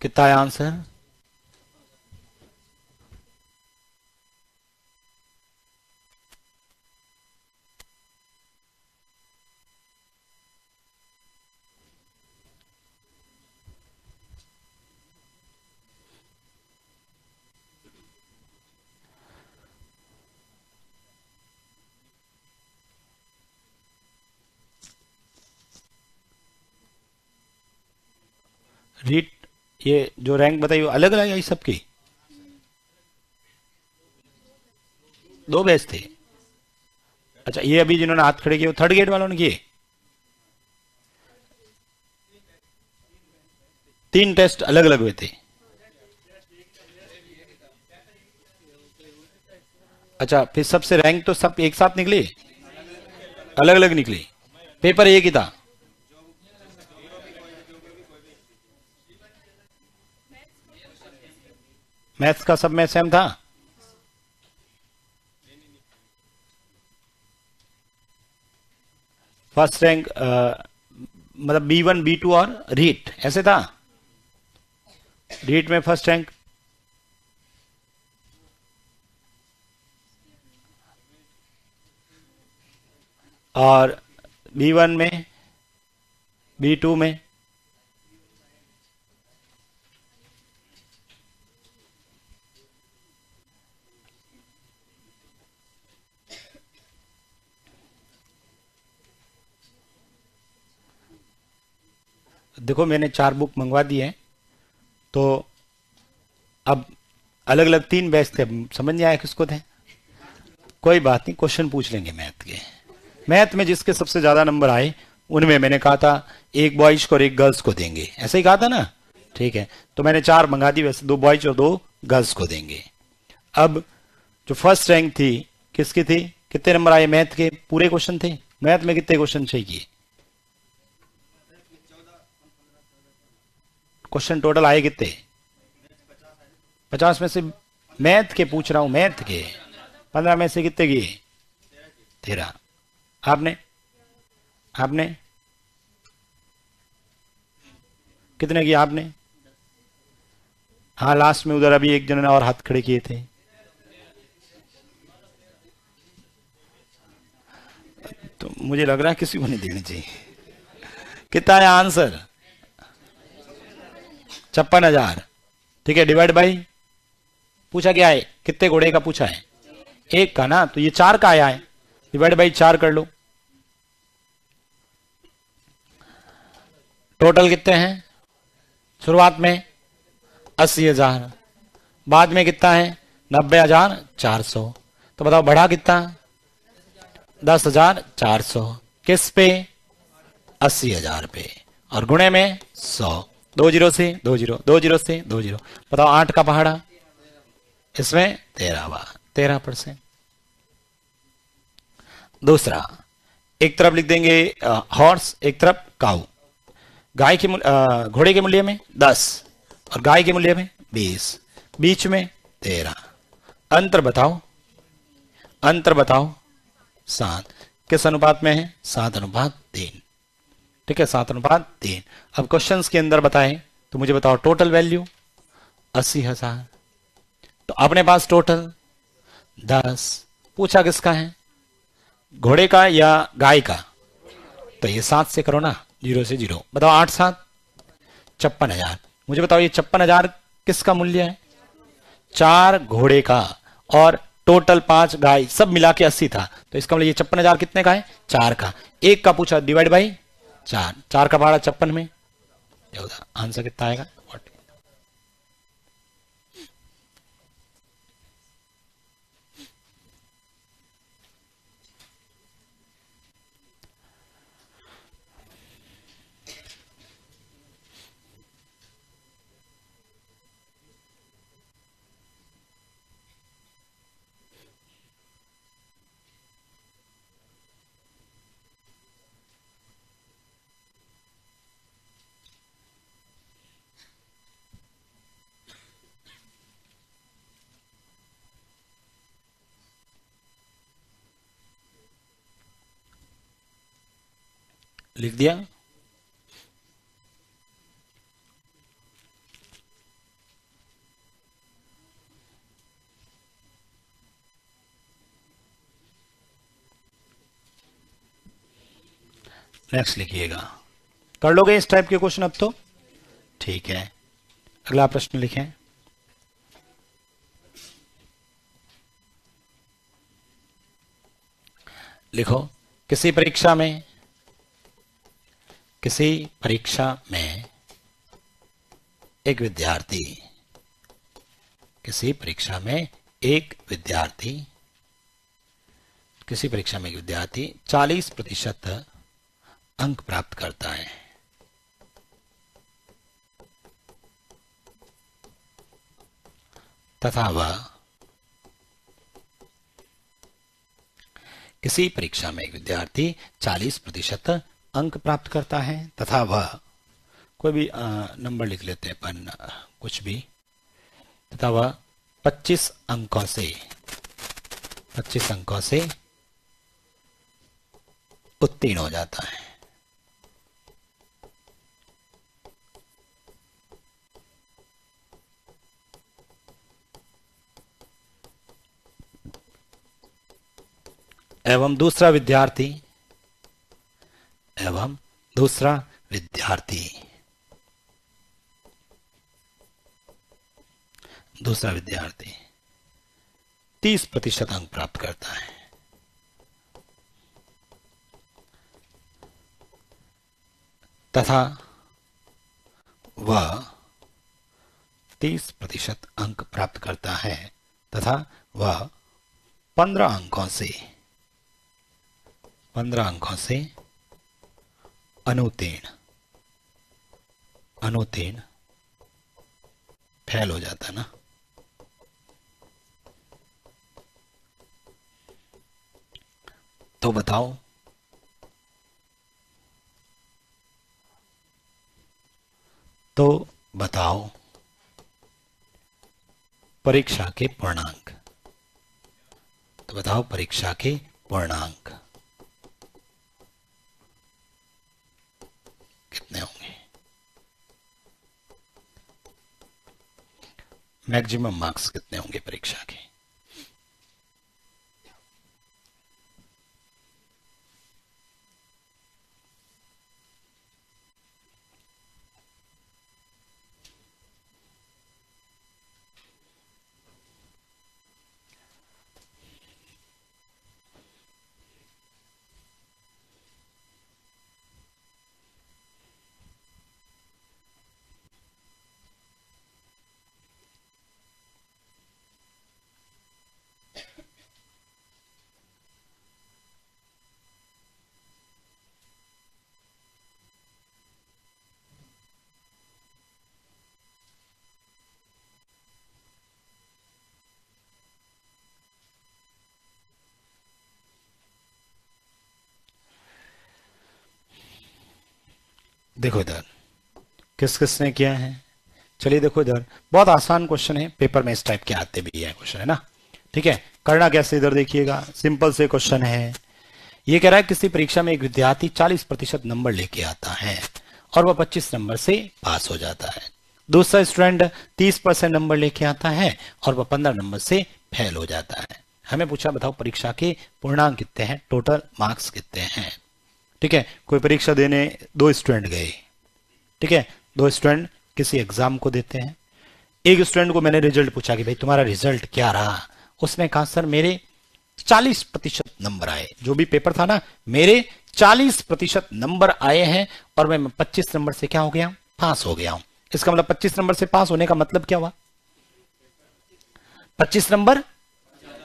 कितना है आंसर? रीट, ये जो रैंक बताई वो अलग अलग है सबकी? दो बैच थे? अच्छा, ये अभी जिन्होंने हाथ खड़े किए वो थर्ड ग्रेड वालों ने किए? तीन टेस्ट अलग अलग हुए थे? अच्छा, फिर सबसे रैंक तो सब एक साथ निकले? अलग अलग निकले? पेपर एक ही था? मैथ्स का सब में सेम था? फर्स्ट रैंक मतलब B1 B2 और रीट ऐसे था? रीट में फर्स्ट रैंक? और B1 में, B2 में? देखो मैंने 4 बुक मंगवा दी है, तो अब अलग अलग 3 बैच थे, अब समझ नहीं आया किसको थे। कोई बात नहीं, क्वेश्चन पूछ लेंगे मैथ के। मैथ में जिसके सबसे ज्यादा नंबर आए उनमें मैंने कहा था एक बॉयज को और एक गर्ल्स को देंगे, ऐसा ही कहा था ना? ठीक है, तो मैंने 4 मंगा दी, वैसे 2 बॉयज और 2 गर्ल्स को देंगे। अब जो फर्स्ट रैंक थी किसकी थी? कितने नंबर आए मैथ के? पूरे क्वेश्चन थे मैथ में, कितने क्वेश्चन चाहिए? क्वेश्चन टोटल आए कितने? 50 में से मैथ के पूछ रहा हूं, मैथ के 15 में से कितने किए? 13। आपने आपने कितने किए आपने? हाँ, लास्ट में उधर अभी एक जन ने और हाथ खड़े किए थे। तो मुझे लग रहा है किसी को नहीं देनी चाहिए। कितना है आंसर? 56,000। ठीक है, डिवाइड बाई, पूछा क्या है, कितने घोड़े का पूछा है? एक का ना, तो ये 4 का आया है, डिवाइड बाई 4 कर लो। टोटल कितने हैं शुरुआत में? 80,000। बाद में कितना है? 90,400। तो बताओ बढ़ा कितना? 10,400। किस पे? 80,000 पे। और गुणे में 100। 2 जीरो से 2 जीरो, 2 जीरो से 2 जीरो। बताओ 8 का पहाड़ा, इसमें 13वां, 13%। दूसरा, एक तरफ लिख देंगे हॉर्स, एक तरफ काऊ। गाय के घोड़े के मूल्य में 10 और गाय के मूल्य में 20, बीच में 13। अंतर बताओ, अंतर बताओ। 7। किस अनुपात में है? 7:3। ठीक है, 7:3। अब क्वेश्चंस के अंदर बताएं तो मुझे बताओ टोटल वैल्यू 80,000। तो अपने पास टोटल 10। पूछा किसका है? घोड़े का या गाय का? तो ये 7 से करो ना, 0 से 0। बताओ 8 7 56,000। मुझे बताओ ये 56,000 किसका मूल्य है? 4 घोड़े का और टोटल 5 गाय, सब मिला के 80 था, तो इसका मतलब ये 56,000 कितने का है? 4 का। एक का पूछा, डिवाइड बाई 4। 4 का भाड़ा 56 में, आंसर कितना आएगा? लिख दिया? नेक्स्ट लिखिएगा। कर लोगे इस टाइप के क्वेश्चन अब तो? ठीक है, अगला प्रश्न लिखें। लिखो, किसी परीक्षा में एक विद्यार्थी, किसी परीक्षा में एक विद्यार्थी 40% अंक प्राप्त करता है तथा वह किसी परीक्षा में एक विद्यार्थी 40% अंक प्राप्त करता है तथा वह, कोई भी नंबर लिख लेते हैं अपन, कुछ भी, तथा वह 25 अंकों से उत्तीर्ण हो जाता है। एवं दूसरा विद्यार्थी 30% अंक प्राप्त करता है तथा वह 30% अंक प्राप्त करता है तथा वह 15 अंकों से अनुत्तीर्ण फेल हो जाता ना। तो बताओ परीक्षा के पूर्णांक। कितने होंगे? मैक्सिमम मार्क्स कितने होंगे परीक्षा के? देखो इधर किसने किया है। चलिए देखो इधर, बहुत आसान क्वेश्चन है, पेपर में इस टाइप के आते भी है क्वेश्चन, है ना। ठीक है, करना कैसे, इधर देखिएगा, सिंपल से क्वेश्चन है। ये कह रहा है किसी परीक्षा में एक विद्यार्थी 40% नंबर लेके आता है और वह 25 नंबर से पास हो जाता है। दूसरा स्टूडेंट 30% नंबर लेके आता है और वह 15 नंबर से फेल हो जाता है। हमें पूछा बताओ परीक्षा के पूर्णांक कितने हैं, टोटल मार्क्स कितने हैं। ठीक है, कोई परीक्षा देने 2 स्टूडेंट गए, ठीक है, 2 स्टूडेंट किसी एग्जाम को देते हैं। एक स्टूडेंट को मैंने रिजल्ट पूछा कि भाई तुम्हारा रिजल्ट क्या रहा, उसने कहा सर मेरे 40% नंबर आए, जो भी पेपर था ना मेरे 40% नंबर आए हैं और मैं 25 नंबर से क्या हो गया, पास हो गया हूं। इसका मतलब 25 नंबर से पास होने का मतलब क्या हुआ, 25 नंबर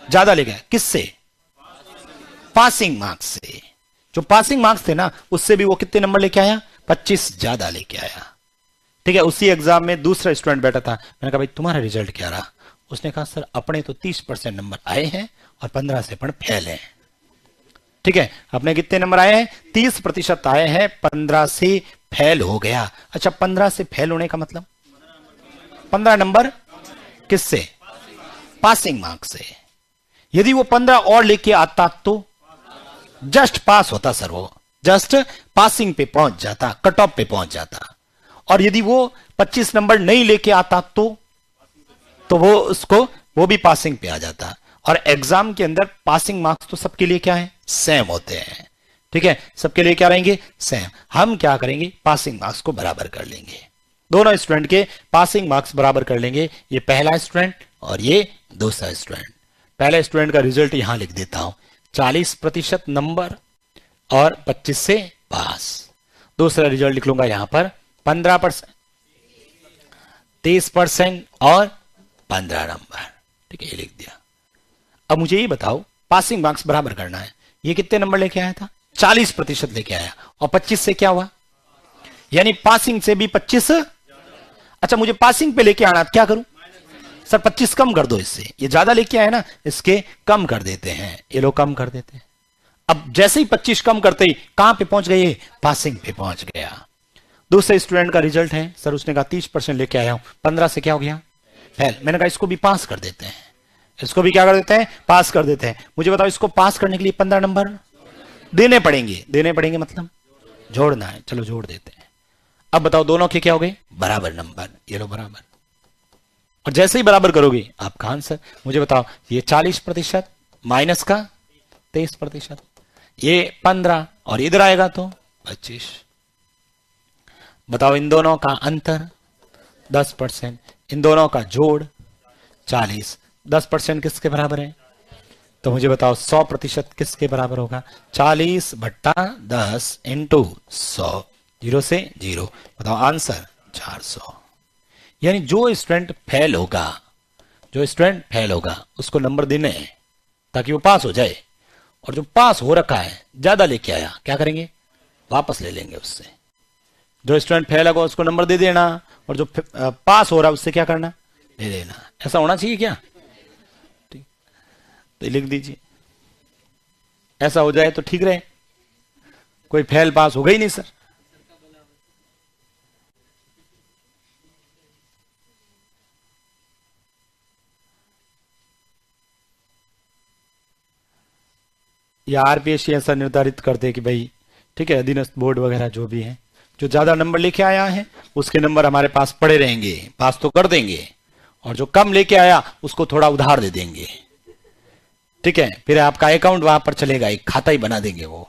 ज्यादा ले गया, किससे, पासिंग मार्क्स से। जो पासिंग मार्क्स थे ना उससे भी वो कितने नंबर लेके आया, 25 ज्यादा लेके आया। ठीक है, उसी एग्जाम में दूसरा स्टूडेंट बैठा था, मैंने कहा भाई तुम्हारा रिजल्ट क्या रहा, उसने कहा सर अपने तो 30% नंबर आए हैं और 15 से पण फेल है। ठीक है, अपने कितने नंबर आए हैं, 30% आए हैं, 15 से फेल हो गया। अच्छा, 15 से फेल होने का मतलब 15 नंबर किससे, पासिंग मार्क्स से। यदि वो 15 और लेके आता तो जस्ट पास होता सर, वो जस्ट पासिंग पे पहुंच जाता, कट ऑफ पे पहुंच जाता। और यदि वो 25 नंबर नहीं लेके आता तो वो भी पासिंग पे आ जाता। और एग्जाम के अंदर पासिंग मार्क्स तो सबके लिए क्या है, सेम होते हैं। ठीक है, सबके लिए क्या रहेंगे, सेम। हम क्या करेंगे, पासिंग मार्क्स को बराबर कर लेंगे, दोनों स्टूडेंट के पासिंग मार्क्स बराबर कर लेंगे। ये पहला स्टूडेंट और ये दूसरा स्टूडेंट। पहले स्टूडेंट का रिजल्ट यहां लिख देता हूं, 40% नंबर और 25 से पास। दूसरा रिजल्ट लिख लूंगा यहां पर 15%, 30% और 15 नंबर। ठीक है, ये लिख दिया। अब मुझे ये बताओ, पासिंग मार्क्स बराबर करना है, ये कितने नंबर लेके आया था, 40% लेके आया, और 25 से क्या हुआ, यानी पासिंग से भी 25। अच्छा, मुझे पासिंग पे लेके आना, क्या करूं सर, 25 कम कर दो इससे, ये ज्यादा लेके आए ना, इसके कम कर देते हैं, ये लोग कम कर देते हैं। अब जैसे ही 25 कम करते ही कहां पे पहुंच गए, पासिंग पे पहुंच गया। दूसरे स्टूडेंट का रिजल्ट है सर, उसने कहा 30% लेके आया हूं, 15 से क्या हो गया, फेल। मैंने कहा इसको भी पास कर देते हैं, इसको भी क्या कर देते हैं, पास कर देते हैं। मुझे बताओ, इसको पास करने के लिए 15 नंबर देने पड़ेंगे, देने पड़ेंगे मतलब जोड़ना है, चलो जोड़ देते हैं। अब बताओ दोनों के क्या हो गए, बराबर नंबर, ये लो बराबर। और जैसे ही बराबर करोगे आपका आंसर। मुझे बताओ, ये 40% माइनस का 23%, ये 15 और इधर आएगा तो 25। बताओ, इन दोनों का अंतर 10%, इन दोनों का जोड़ 40। 10% किसके बराबर है, तो मुझे बताओ 100% किसके बराबर होगा, 40/10 इंटू 100, 0 से 0। बताओ आंसर 400। यानी जो स्टूडेंट फेल होगा, जो स्टूडेंट फेल होगा उसको नंबर देने हैं ताकि वो पास हो जाए, और जो पास हो रखा है ज्यादा लेके आया, क्या करेंगे, वापस ले लेंगे उससे। जो स्टूडेंट फेल होगा उसको नंबर दे देना, और जो पास हो रहा है उससे क्या करना, ले लेना। ऐसा होना चाहिए क्या, ठीक, तो लिख दीजिए, ऐसा हो जाए तो ठीक रहे। कोई फेल पास हो गई नहीं सर। या आरपीएससी ऐसा निर्धारित कर दे कि भाई ठीक है, अधीनस्थ बोर्ड वगैरह जो भी है, जो ज्यादा नंबर लेके आया है उसके नंबर हमारे पास पड़े रहेंगे, पास तो कर देंगे, और जो कम लेके आया उसको थोड़ा उधार दे देंगे। ठीक है, फिर आपका अकाउंट वहां पर चलेगा, एक खाता ही बना देंगे वो।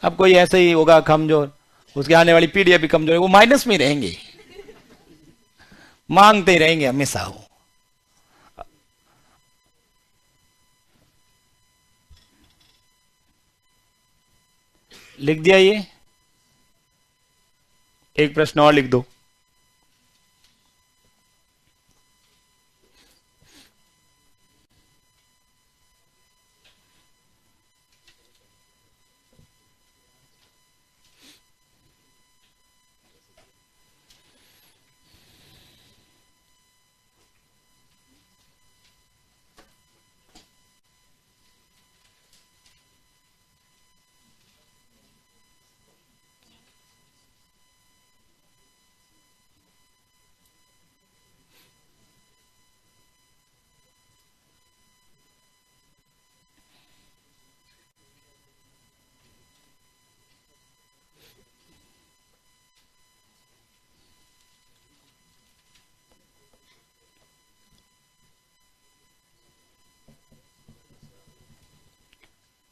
अब कोई ऐसे ही होगा कमजोर, उसके आने वाली पीढ़ी भी कमजोर है, वो माइनस में रहेंगे, मांगते ही रहेंगे हमेशा वो। लिख दिया ये, एक प्रश्न और लिख दो।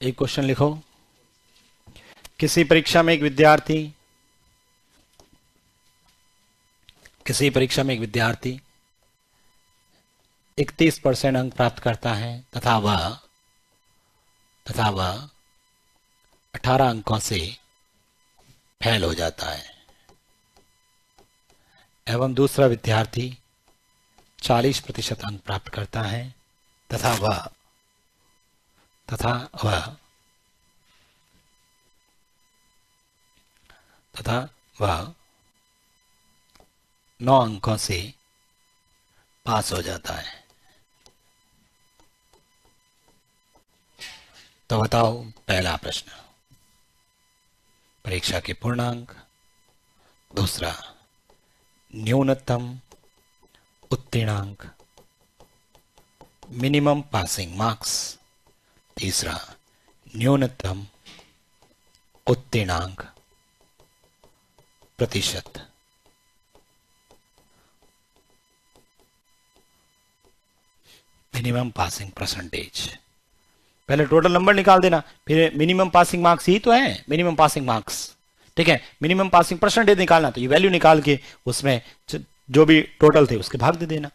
एक क्वेश्चन लिखो, किसी परीक्षा में एक विद्यार्थी 31% अंक प्राप्त करता है तथा वह 18 अंकों से फेल हो जाता है, एवं दूसरा विद्यार्थी 40% अंक प्राप्त करता है तथा वह 9 अंकों से पास हो जाता है। तो बताओ, पहला प्रश्न परीक्षा के पूर्णांक, दूसरा न्यूनतम उत्तीर्णांक मिनिमम पासिंग मार्क्स, तीसरा न्यूनतम उत्तीर्णांक प्रतिशत। Minimum passing percentage. पहले टोटल नंबर निकाल देना, फिर मिनिमम पासिंग मार्क्स ही तो है, मिनिमम पासिंग मार्क्स। ठीक है, मिनिमम पासिंग परसेंटेज निकालना, तो ये वैल्यू निकाल के उसमें जो भी टोटल थे उसके भाग दे देना।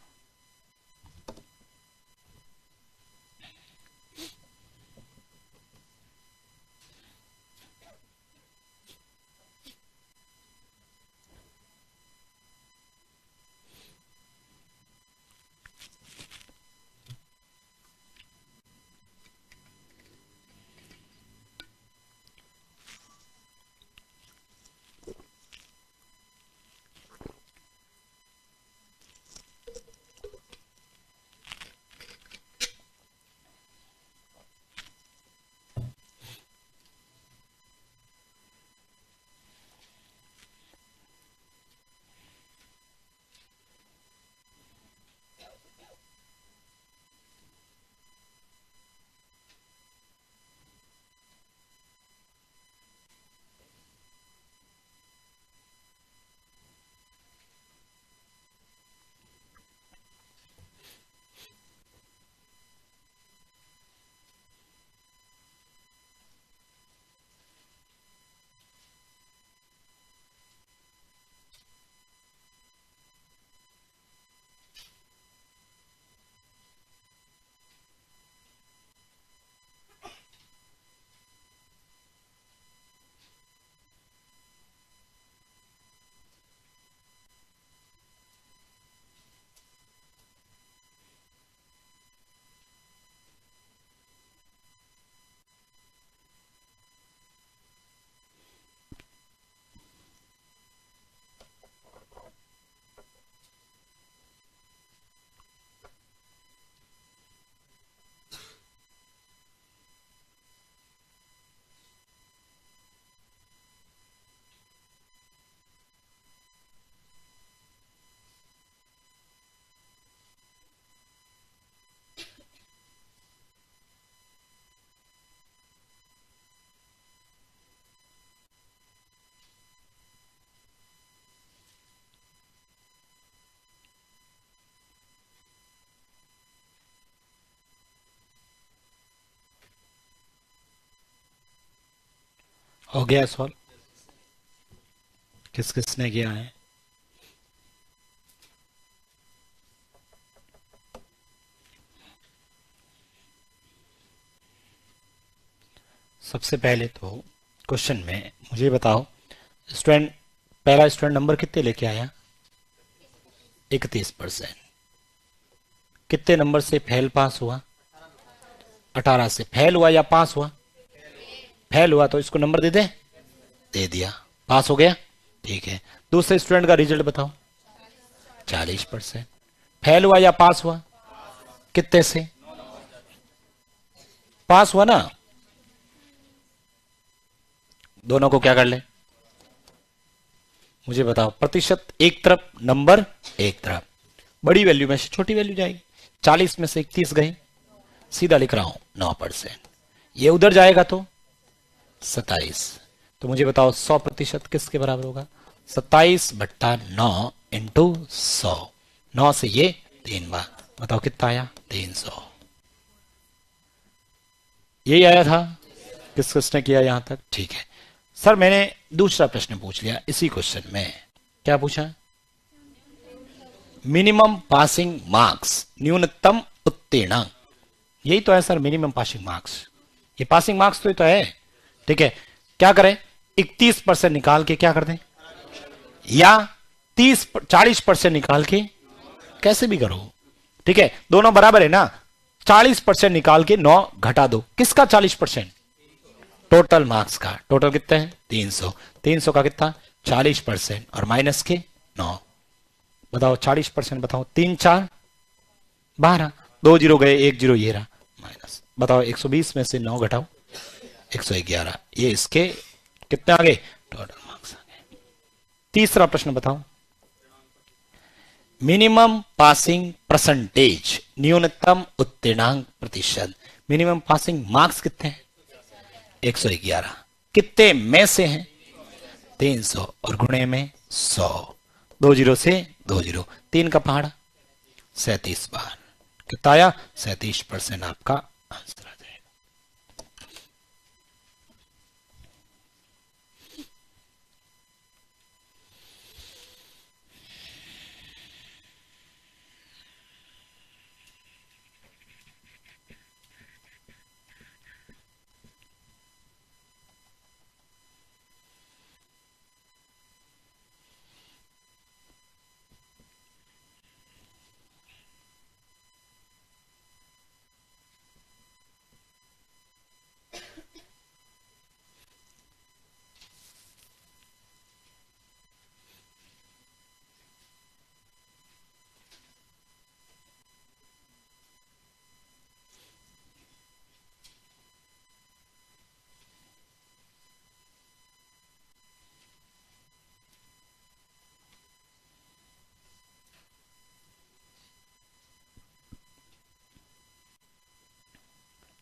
हो गया सॉल्व? किस किसने किया है? सबसे पहले तो क्वेश्चन में मुझे बताओ, स्टूडेंट पहला स्टूडेंट नंबर कितने लेके आया? 31%। कितने नंबर से फेल पास हुआ? 18 से। फेल हुआ या पास हुआ? फेल हुआ, तो इसको नंबर दे दिया, पास हो गया। ठीक है, दूसरे स्टूडेंट का रिजल्ट बताओ। 40%। फेल हुआ या पास हुआ? कितने से? पास हुआ ना। दोनों को क्या कर ले? मुझे बताओ, प्रतिशत एक तरफ, नंबर एक तरफ, बड़ी वैल्यू में से छोटी वैल्यू जाएगी। 40 में से 31 गए, सीधा लिख रहा हूं 9%। ये उधर जाएगा तो 27। तो मुझे बताओ 100% किसके बराबर होगा? 27/9 इंटू 100। 9 से ये 3 बार, बताओ कितना आया? 300। यही आया था। किस किसने किया यहां तक? ठीक है सर, मैंने दूसरा प्रश्न पूछ लिया इसी क्वेश्चन में। क्या पूछा? मिनिमम पासिंग मार्क्स, न्यूनतम उत्तीर्णांक। यही तो है सर मिनिमम पासिंग मार्क्स। ये पासिंग मार्क्स तो है। ठीक है, क्या करें? 31% निकाल के क्या कर दें, या 40% निकाल के, कैसे भी करो। ठीक है, दोनों बराबर है ना। 40% निकाल के 9 घटा दो। किसका 40%? टोटल मार्क्स का। टोटल कितना है? 300। 300 का कितना? 40%, और माइनस के 9। बताओ 40%, बताओ 3 4 12, 2 जीरो गए, 1 जीरो ये रहा, माइनस। बताओ 120 में से 9 घटाओ, 111। ये इसके कितने आ गए? टोटल मार्क्स आ गए। तीसरा प्रश्न बताओ, मिनिमम पासिंग परसेंटेज, न्यूनतम उत्तीर्णांक प्रतिशत। मिनिमम पासिंग मार्क्स कितने हैं? 111। कितने में से हैं? 300, और गुणे में 100। 2 जीरो से 2 जीरो, 3 का पहाड़ा 37 बार। कितना आया? 37% आपका आंसर आ जाएगा।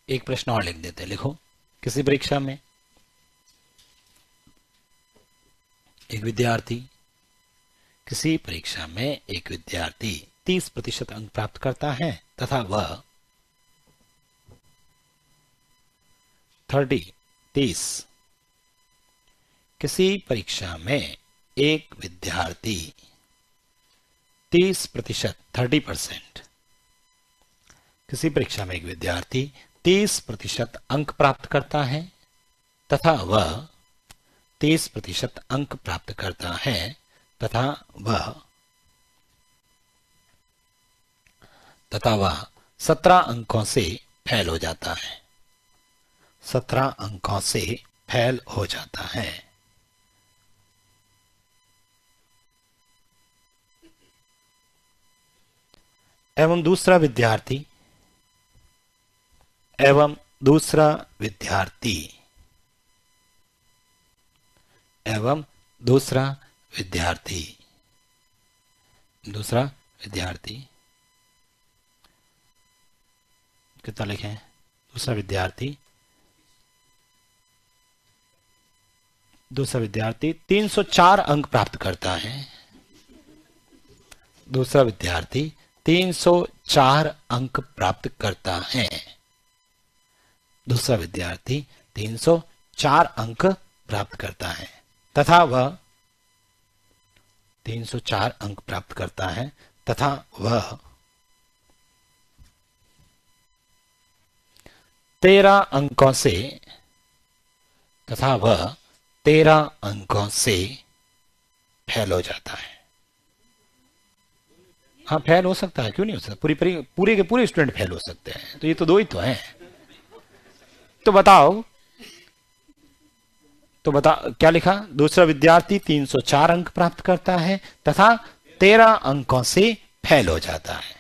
एक प्रश्न और लिख देते हैं, लिखो। किसी परीक्षा में एक विद्यार्थी, किसी परीक्षा में एक विद्यार्थी 30% अंक प्राप्त करता है तथा वह 30 किसी परीक्षा में एक विद्यार्थी 30%, 30%, किसी परीक्षा में एक विद्यार्थी 30% अंक प्राप्त करता है तथा वह 30% अंक प्राप्त करता है तथा वह 17 अंकों से फेल हो जाता है, 17 अंकों से फेल हो जाता है। एवं दूसरा विद्यार्थी कितना लिखें? दूसरा विद्यार्थी 304 अंक प्राप्त करता है। दूसरा विद्यार्थी 304 अंक प्राप्त करता है। दूसरा विद्यार्थी 304 अंक प्राप्त करता है तथा वह 304 अंक प्राप्त करता है तथा वह 13 अंकों से फेल हो जाता है। हाँ, फेल हो सकता है, क्यों नहीं हो सकता? पूरे के पूरे स्टूडेंट फेल हो सकते हैं, तो ये तो दो ही तो हैं। तो बताओ क्या लिखा? दूसरा विद्यार्थी 304 अंक प्राप्त करता है तथा 13 अंकों से फेल हो जाता है।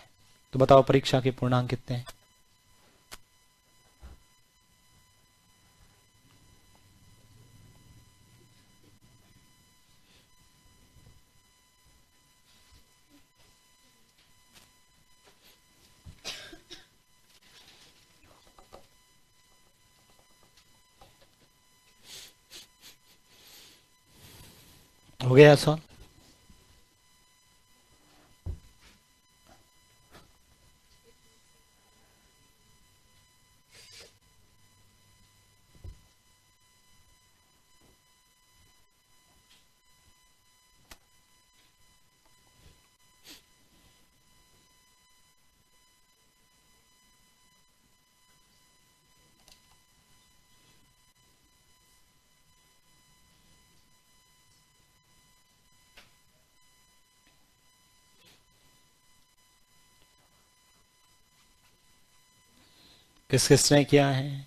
तो बताओ परीक्षा के पूर्णांक कितने हैं? हो गया सॉल्व? किस किसने किया है?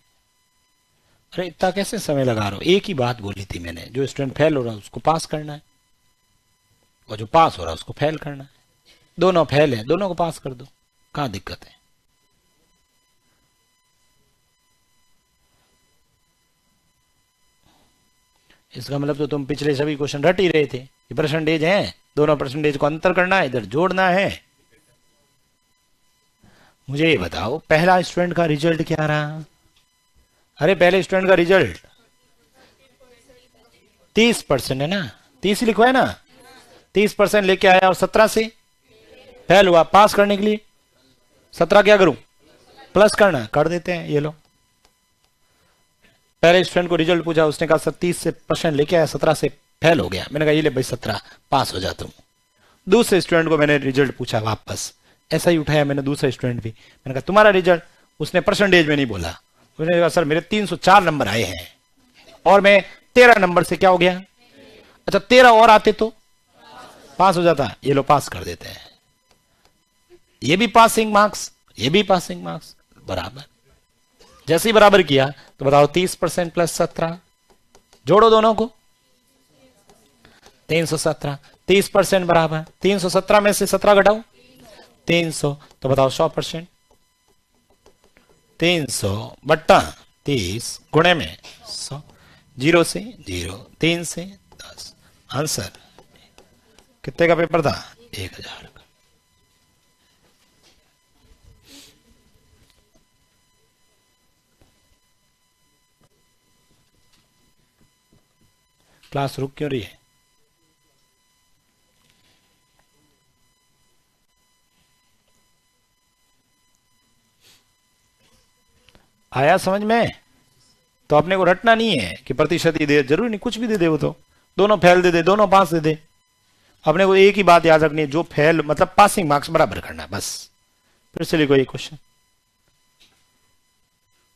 अरे इतना कैसे समय लगा रहा हो? एक ही बात बोली थी मैंने, जो स्टूडेंट फेल हो रहा है उसको पास करना है और जो पास हो रहा है उसको फेल करना है। दोनों फेल है, दोनों को पास कर दो, कहां दिक्कत है? इसका मतलब तो तुम पिछले सभी क्वेश्चन रट ही रहे थे। ये परसेंटेज है, दोनों परसेंटेज को अंतर करना है, इधर जोड़ना है। मुझे ये बताओ, पहला स्टूडेंट का रिजल्ट क्या रहा? अरे पहले स्टूडेंट का रिजल्ट 30% है ना, 30 लिखवा है ना, 30% लेके आया और 17 से फेल हुआ। पास करने के लिए 17 क्या करूं? प्लस करना, कर देते हैं। ये लो, पहले स्टूडेंट को रिजल्ट पूछा, उसने कहा 30% लेके आया, 17 से फेल हो गया। मैंने कहा ये ले भाई 17, पास हो जाता हूं। दूसरे स्टूडेंट को मैंने रिजल्ट पूछा वापस, ऐसा ही उठाया मैंने दूसरा स्टूडेंट भी। मैंने कहा तुम्हारा रिजल्ट, उसने परसेंटेज में नहीं बोला, उसने कहा सर मेरे 304 नंबर आए हैं और मैं 13 नंबर से क्या हो गया? अच्छा 13 और आते तो पास हो जाता। ये लो, पास कर देते हैं। ये भी पासिंग मार्क्स, ये भी पासिंग मार्क्स, बराबर। जैसे ही बराबर किया तो बताओ 30% प्लस 17, जोड़ो दोनों को, 317। 30% बराबर 317 में से 17 घटाओ 300, तो बताओ 100%। 300 बट्टा 30 गुणे में 100, 0 से 0, 3 से 10। आंसर कितने का पेपर था? 1000 का। क्लास रुक क्यों रही है? आया समझ में? तो अपने को रटना नहीं है कि प्रतिशत ही दे, जरूरी नहीं कुछ भी दे दे, वो तो दोनों फेल दे दे, दोनों पास दे दे। अपने को एक ही बात याद रखनी है, जो फेल मतलब पासिंग मार्क्स बराबर करना है बस। फिर से लिखो ये क्वेश्चन।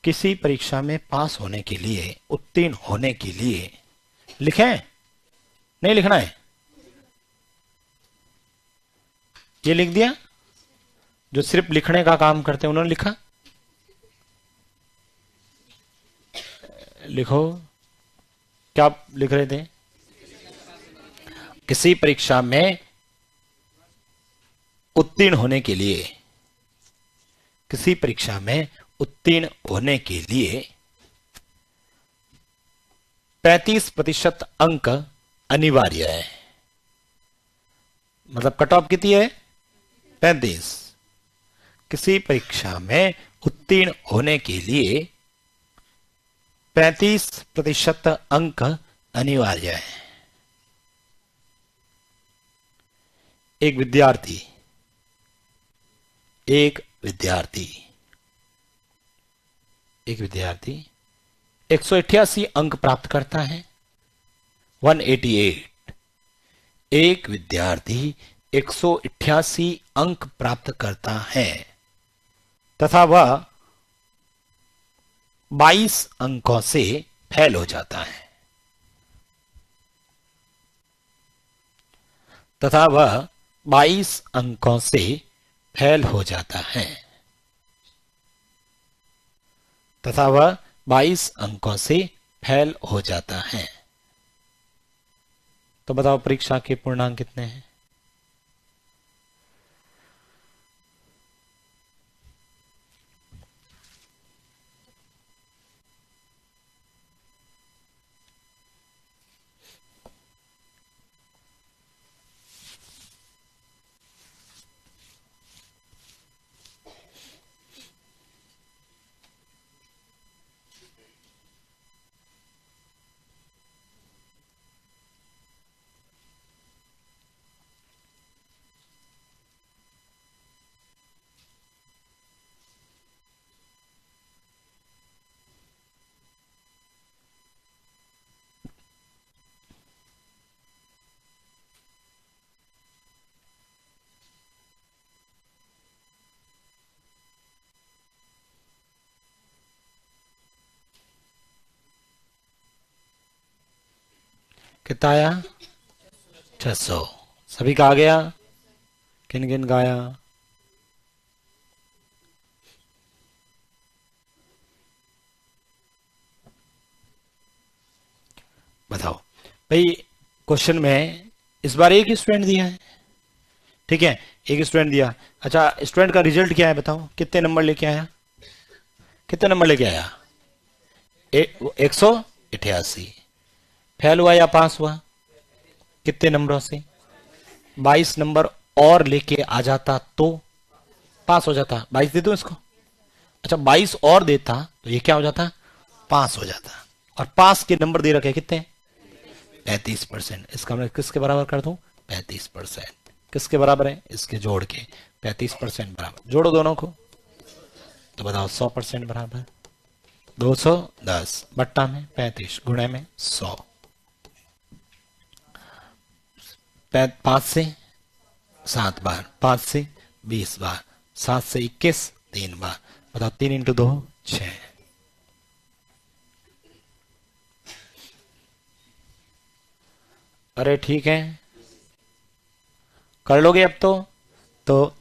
किसी परीक्षा में पास होने के लिए, उत्तीर्ण होने के लिए, लिखें नहीं लिखना है? ये लिख दिया, जो सिर्फ लिखने का काम करते हैं उन्होंने लिखा। लिखो, क्या लिख रहे थे? किसी परीक्षा में उत्तीर्ण होने के लिए, किसी परीक्षा में उत्तीर्ण होने के लिए 35% अंक अनिवार्य है। मतलब कट ऑफ कितनी है? 35। किसी परीक्षा में उत्तीर्ण होने के लिए 35% अंक अनिवार्य है। एक विद्यार्थी 188 अंक प्राप्त करता है। 188। एक विद्यार्थी 188 अंक प्राप्त करता है तथा वह 22 अंकों से फेल हो जाता है। तथा वह 22 अंकों से फेल हो जाता है। तथा वह 22 अंकों से फेल हो जाता है। तो बताओ परीक्षा के पूर्णांक कितने हैं? कितना आया? 600। सभी का आ गया? किन किन का आया? बताओ भाई। क्वेश्चन में इस बार एक ही स्टूडेंट दिया है, ठीक है, एक स्टूडेंट दिया। अच्छा, स्टूडेंट का रिजल्ट क्या है बताओ? कितने नंबर लेके आया? कितने नंबर लेके आया? 188। फेल हुआ या पास हुआ? कितने नंबरों से? 22 नंबर और लेके आ जाता तो पास हो जाता। 22 दे दो इसको। अच्छा, 22 और देता तो ये क्या हो जाता? पास हो जाता। और पास के नंबर दे रखे कितने? 35%। इसका मैं किसके बराबर कर दूं? 35%। किसके बराबर है? इसके जोड़ के 35% बराबर। जोड़ो दोनों को तो बताओ 100% बराबर। 210 बट्टा में 35 गुणे में 100। 5 से 7 बार, 5 से 20 बार, 7 से 21 3 बार। बताओ 3 इंटू 2 6। अरे ठीक है, कर लोगे अब तो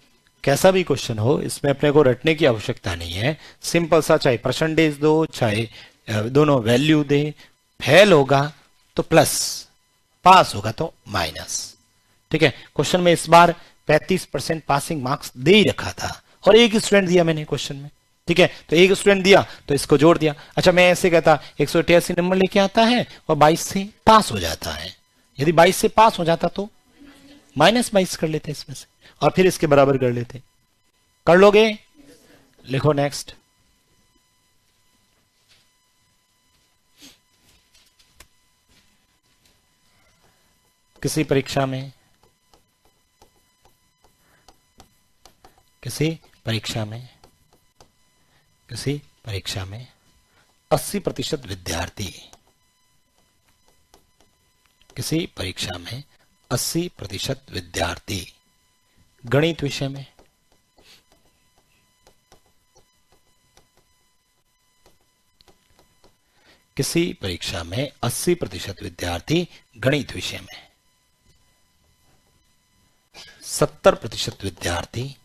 कैसा भी क्वेश्चन हो इसमें अपने को रटने की आवश्यकता नहीं है। सिंपल सा, चाहे परसेंटेज दो चाहे दोनों वैल्यू दे। फेल होगा तो प्लस, पास होगा तो माइनस। ठीक है, क्वेश्चन में इस बार 35% पासिंग मार्क्स दे ही रखा था और एक स्टूडेंट दिया मैंने क्वेश्चन में। ठीक है, तो एक स्टूडेंट दिया तो इसको जोड़ दिया। अच्छा, मैं ऐसे कहता 188 नंबर लेके आता है और 22 से पास हो जाता है। यदि 22 से पास हो जाता तो -22 कर लेते इसमें से और फिर इसके बराबर कर लेते। कर लोगे? लिखो नेक्स्ट। किसी परीक्षा में, किसी परीक्षा में, किसी परीक्षा में 80% विद्यार्थी, किसी परीक्षा में 80% विद्यार्थी गणित विषय में, किसी परीक्षा में 80% विद्यार्थी गणित विषय में, 70% विद्यार्थी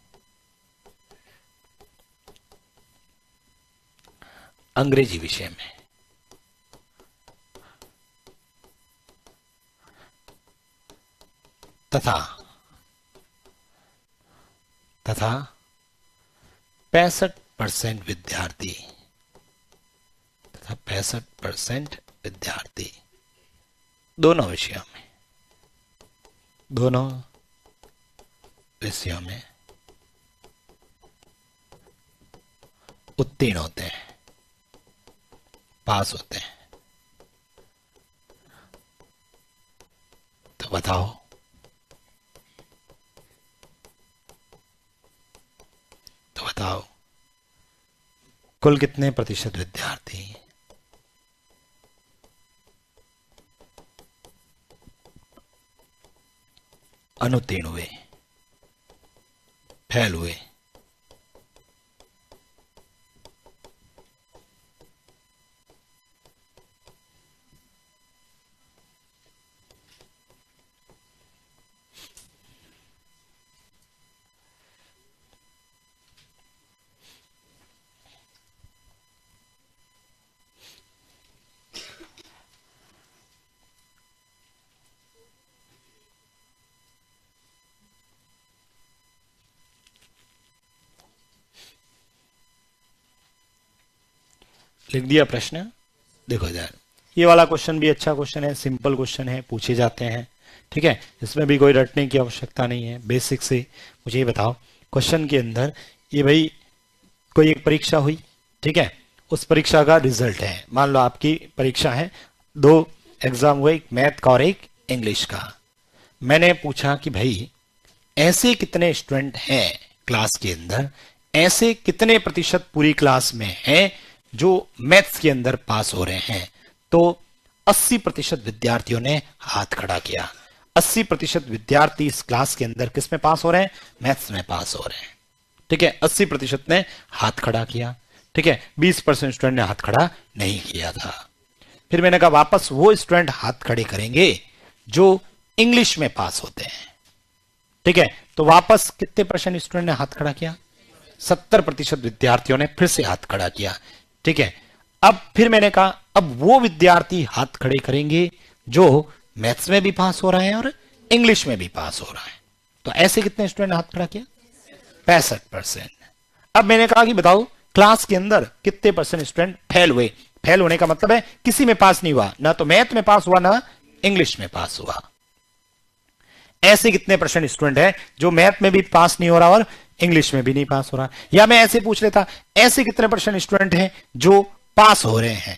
अंग्रेजी विषय में, तथा 65% विद्यार्थी, 65% विद्यार्थी दोनों विषयों में, दोनों विषयों में उत्तीर्ण होते हैं, पास होते हैं। तो बताओ कुल कितने प्रतिशत विद्यार्थी अनुत्तीर्ण हुए, फेल हुए? लिख दिया प्रश्न? देखो यार, ये वाला क्वेश्चन भी अच्छा क्वेश्चन है, सिंपल क्वेश्चन है, पूछे जाते हैं, ठीक है, इसमें भी कोई रटने की आवश्यकता नहीं है। बेसिक से मुझे ये बताओ, क्वेश्चन के अंदर ये भाई कोई एक परीक्षा हुई, ठीक है, उस परीक्षा का रिजल्ट है, मान लो आपकी परीक्षा है, 2 एग्जाम हुए, एक मैथ का और एक इंग्लिश का। मैंने पूछा कि भाई ऐसे कितने स्टूडेंट हैं क्लास के अंदर, ऐसे कितने प्रतिशत पूरी क्लास में हैं जो मैथ्स के अंदर पास हो रहे हैं? तो 80% विद्यार्थियों ने हाथ खड़ा किया। 80% विद्यार्थी इस क्लास के अंदर किस में पास हो रहे हैं? मैथ्स में पास हो रहे हैं, ठीक है। 80% ने हाथ खड़ा किया, ठीक है। 20% स्टूडेंट ने हाथ खड़ा नहीं किया था। फिर मैंने कहा वापस वो स्टूडेंट हाथ खड़े करेंगे जो इंग्लिश में पास होते हैं, ठीक है। तो वापस कितने परसेंट स्टूडेंट ने हाथ खड़ा किया? 70% विद्यार्थियों ने फिर से हाथ खड़ा किया, ठीक है। अब फिर मैंने कहा अब वो विद्यार्थी हाथ खड़े करेंगे जो मैथ्स में भी पास हो रहा है और इंग्लिश में भी पास हो रहा है। तो ऐसे कितने स्टूडेंट ने हाथ खड़ा किया? 65%। अब मैंने कहा कि बताओ क्लास के अंदर कितने परसेंट स्टूडेंट फेल हुए? फेल होने का मतलब है किसी में पास नहीं हुआ, ना तो मैथ में पास हुआ ना इंग्लिश में पास हुआ। ऐसे कितने परसेंट स्टूडेंट है जो मैथ में भी पास नहीं हो रहा और इंग्लिश में भी नहीं पास हो रहा? या मैं ऐसे पूछ लेता, ऐसे कितने परसेंट स्टूडेंट हैं जो पास हो रहे हैं,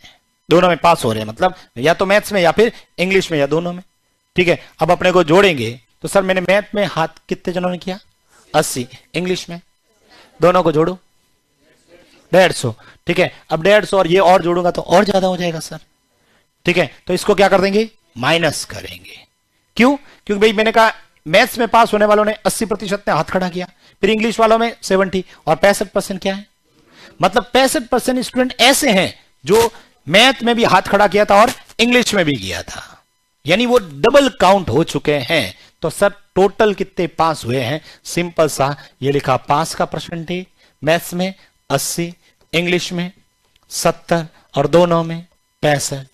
दोनों में पास हो रहे हैं, मतलब या तो मैथ्स में या फिर इंग्लिश में या दोनों में, ठीक है। अब अपने को जोड़ेंगे तो सर मैंने मैथ में हाथ कितने जनों ने किया? 80। इंग्लिश में दोनों को जोड़ो 150, ठीक है। अब 150 और ये और जोड़ूंगा तो और ज्यादा हो जाएगा सर, ठीक है। तो इसको क्या कर देंगे? माइनस करेंगे। क्यों? क्योंकि भाई मैंने कहा मैथ्स में पास होने वालों ने 80% ने हाथ खड़ा किया, फिर इंग्लिश वालों में 70 और 65% क्या है? मतलब 65% स्टूडेंट ऐसे हैं जो मैथ में भी हाथ खड़ा किया था और इंग्लिश में भी किया था, यानी वो डबल काउंट हो चुके हैं। तो सर टोटल कितने पास हुए हैं? सिंपल सा ये लिखा, पास का परसेंटेज मैथ्स में 80, इंग्लिश में 70 और दोनों में 65।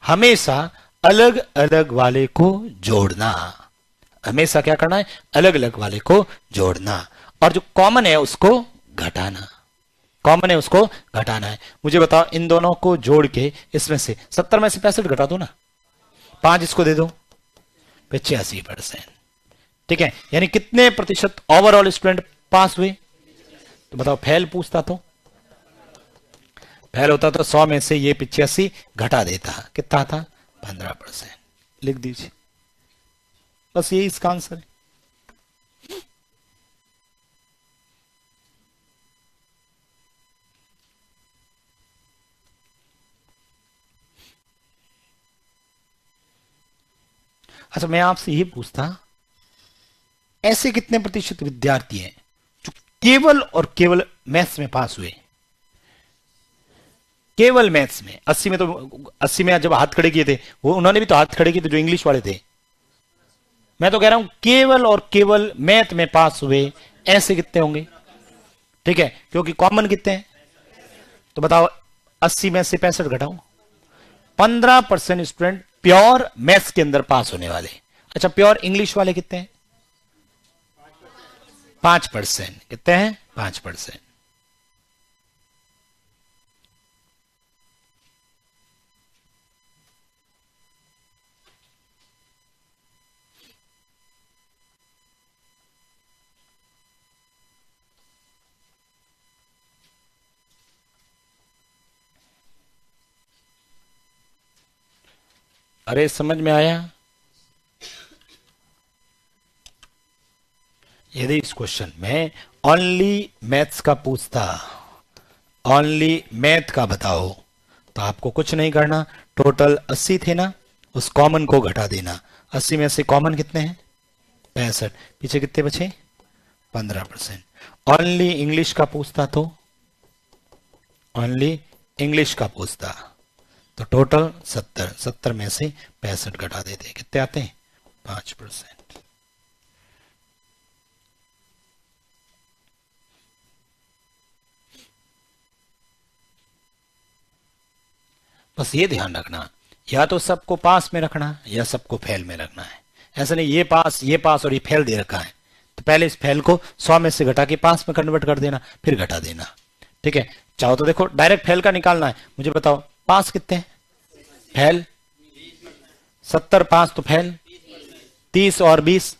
हमेशा अलग अलग वाले को जोड़ना, हमेशा क्या करना है? अलग अलग वाले को जोड़ना, और जो कॉमन है उसको घटाना, कॉमन है उसको घटाना है। मुझे बताओ इन दोनों को जोड़ के इसमें से 70 में से 65 घटा दो ना, 5 इसको दे दो, 85%, ठीक है। यानी कितने प्रतिशत ओवरऑल स्टूडेंट पास हुए? तो बताओ फेल पूछता तो फेल होता तो 100 में से ये 85 घटा देता, कितना था? 15%। लिख दीजिए। बस यही इसका आंसर है। अच्छा, मैं आपसे ये पूछता, ऐसे कितने प्रतिशत विद्यार्थी हैं जो केवल और केवल मैथ्स में पास हुए? केवल मैथ्स में 80 में, तो 80 में जब हाथ खड़े किए थे वो उन्होंने भी तो हाथ खड़े किए थे जो इंग्लिश वाले थे। मैं तो कह रहा हूं केवल और केवल मैथ में पास हुए ऐसे कितने होंगे? ठीक है, क्योंकि कॉमन कितने हैं? तो बताओ, 80 में से 65 घटाओ, 15% स्टूडेंट प्योर मैथ्स के अंदर पास होने वाले। अच्छा, प्योर इंग्लिश वाले कितने हैं? 5%। कितने हैं? 5%। अरे समझ में आया? यदि इस क्वेश्चन में ओनली मैथ्स का पूछता, ओनली मैथ का बताओ, तो आपको कुछ नहीं करना। टोटल 80 थे ना, उस कॉमन को घटा देना। 80 में से कॉमन कितने हैं? 65। पीछे कितने बचे? 15%। ओनली इंग्लिश का पूछता तो, ओनली इंग्लिश का पूछता तो टोटल 70। 70 में से 65 घटा देते, कितने आते हैं? 5%। बस ये ध्यान रखना, या तो सबको पास में रखना या सबको फेल में रखना है। ऐसा नहीं ये पास और ये फेल दे रखा है, तो पहले इस फेल को 100 में से घटा के पास में कन्वर्ट कर देना, फिर घटा देना। ठीक है, चाहो तो देखो डायरेक्ट फेल का निकालना है। मुझे बताओ पास कितने हैं? फेल 70, पास तो फेल 30 और 20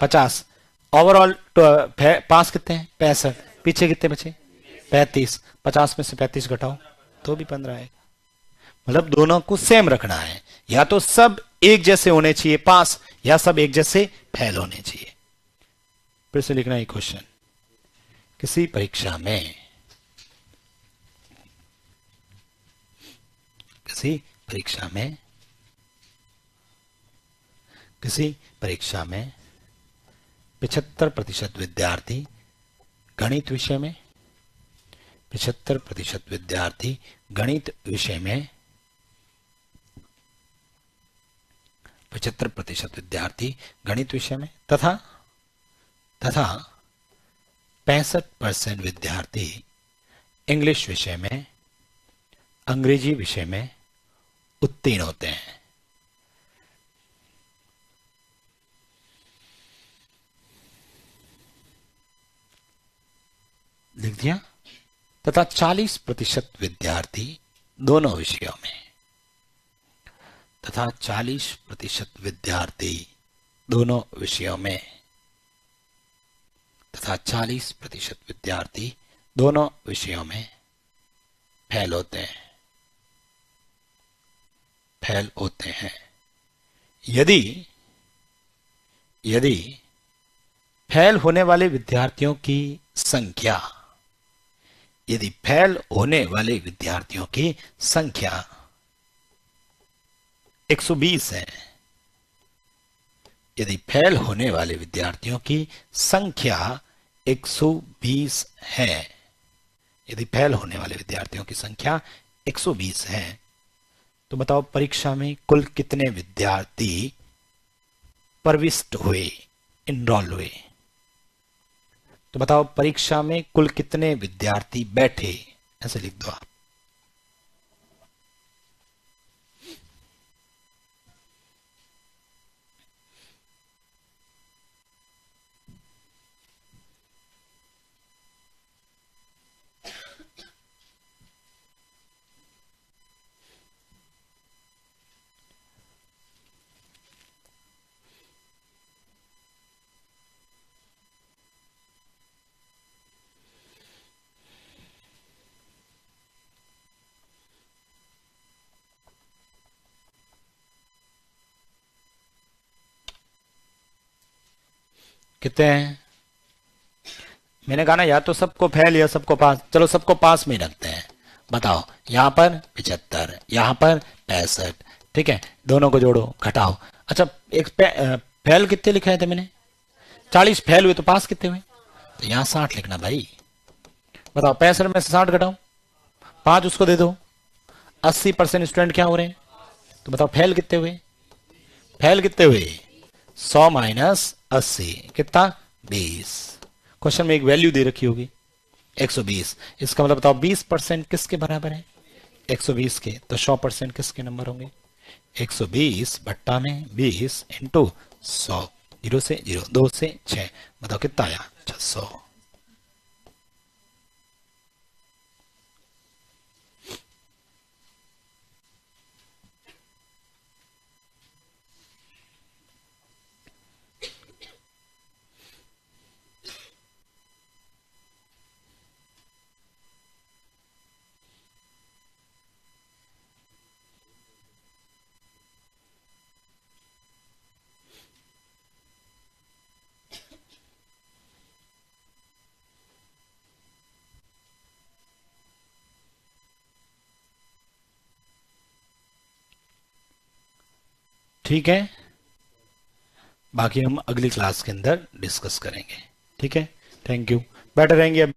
50। ओवरऑल पास कितने हैं? 65। पीछे कितने बचे? 35। 50 में से 35 घटाओ तो भी 15 आएगा। मतलब दोनों को सेम रखना है, या तो सब एक जैसे होने चाहिए पास, या सब एक जैसे फेल होने चाहिए। फिर से लिखना है क्वेश्चन, किसी परीक्षा में, किसी परीक्षा में, किसी परीक्षा में 75% विद्यार्थी गणित विषय में, 75% विद्यार्थी गणित विषय में, 75% विद्यार्थी गणित विषय में तथा तथा 65% विद्यार्थी इंग्लिश विषय में, अंग्रेजी विषय में उत्तीर्ण होते हैं। लिख दिया? तथा 40% विद्यार्थी दोनों विषयों में, तथा 40% विद्यार्थी दोनों विषयों में, तथा 40% विद्यार्थी दोनों विषयों में फेल होते हैं, फेल होते हैं। यदि यदि फेल होने वाले विद्यार्थियों की संख्या, यदि फेल होने वाले विद्यार्थियों की संख्या 120 है, यदि फेल होने वाले विद्यार्थियों की संख्या 120 है, यदि फेल होने वाले विद्यार्थियों की संख्या 120 है, तो बताओ परीक्षा में कुल कितने विद्यार्थी प्रविष्ट हुए, इनरोल हुए? तो बताओ परीक्षा में कुल कितने विद्यार्थी बैठे? ऐसे लिख दो आप। कितने हैं? मैंने कहा ना या तो सबको फेल या सबको पास, चलो सबको पास में ही रखते हैं। बताओ, यहां पर 75, यहां पर 65, ठीक है, दोनों को जोड़ो घटाओ। अच्छा, एक फेल कितने लिखे थे मैंने? 40 फेल हुए, तो पास कितने हुए? तो यहां 60 लिखना भाई। बताओ 65 में से 60 घटाओ, 5 उसको दे दो। 80% स्टूडेंट क्या हो रहे हैं? तो बताओ फेल कितने हुए? फेल कितने हुए? 100 माइनस 80 कितना? 20। क्वेश्चन में एक वैल्यू दे रखी होगी 120। इसका मतलब बताओ 20% किसके बराबर है? 120 के। तो 100% किसके नंबर होंगे? 120 बट्टा में 20 इंटू 100। 0 से 0, 2 से 6, बताओ कितना आया? 600। ठीक है, बाकी हम अगली क्लास के अंदर डिस्कस करेंगे। ठीक है, थैंक यू। बैठे रहेंगे अब।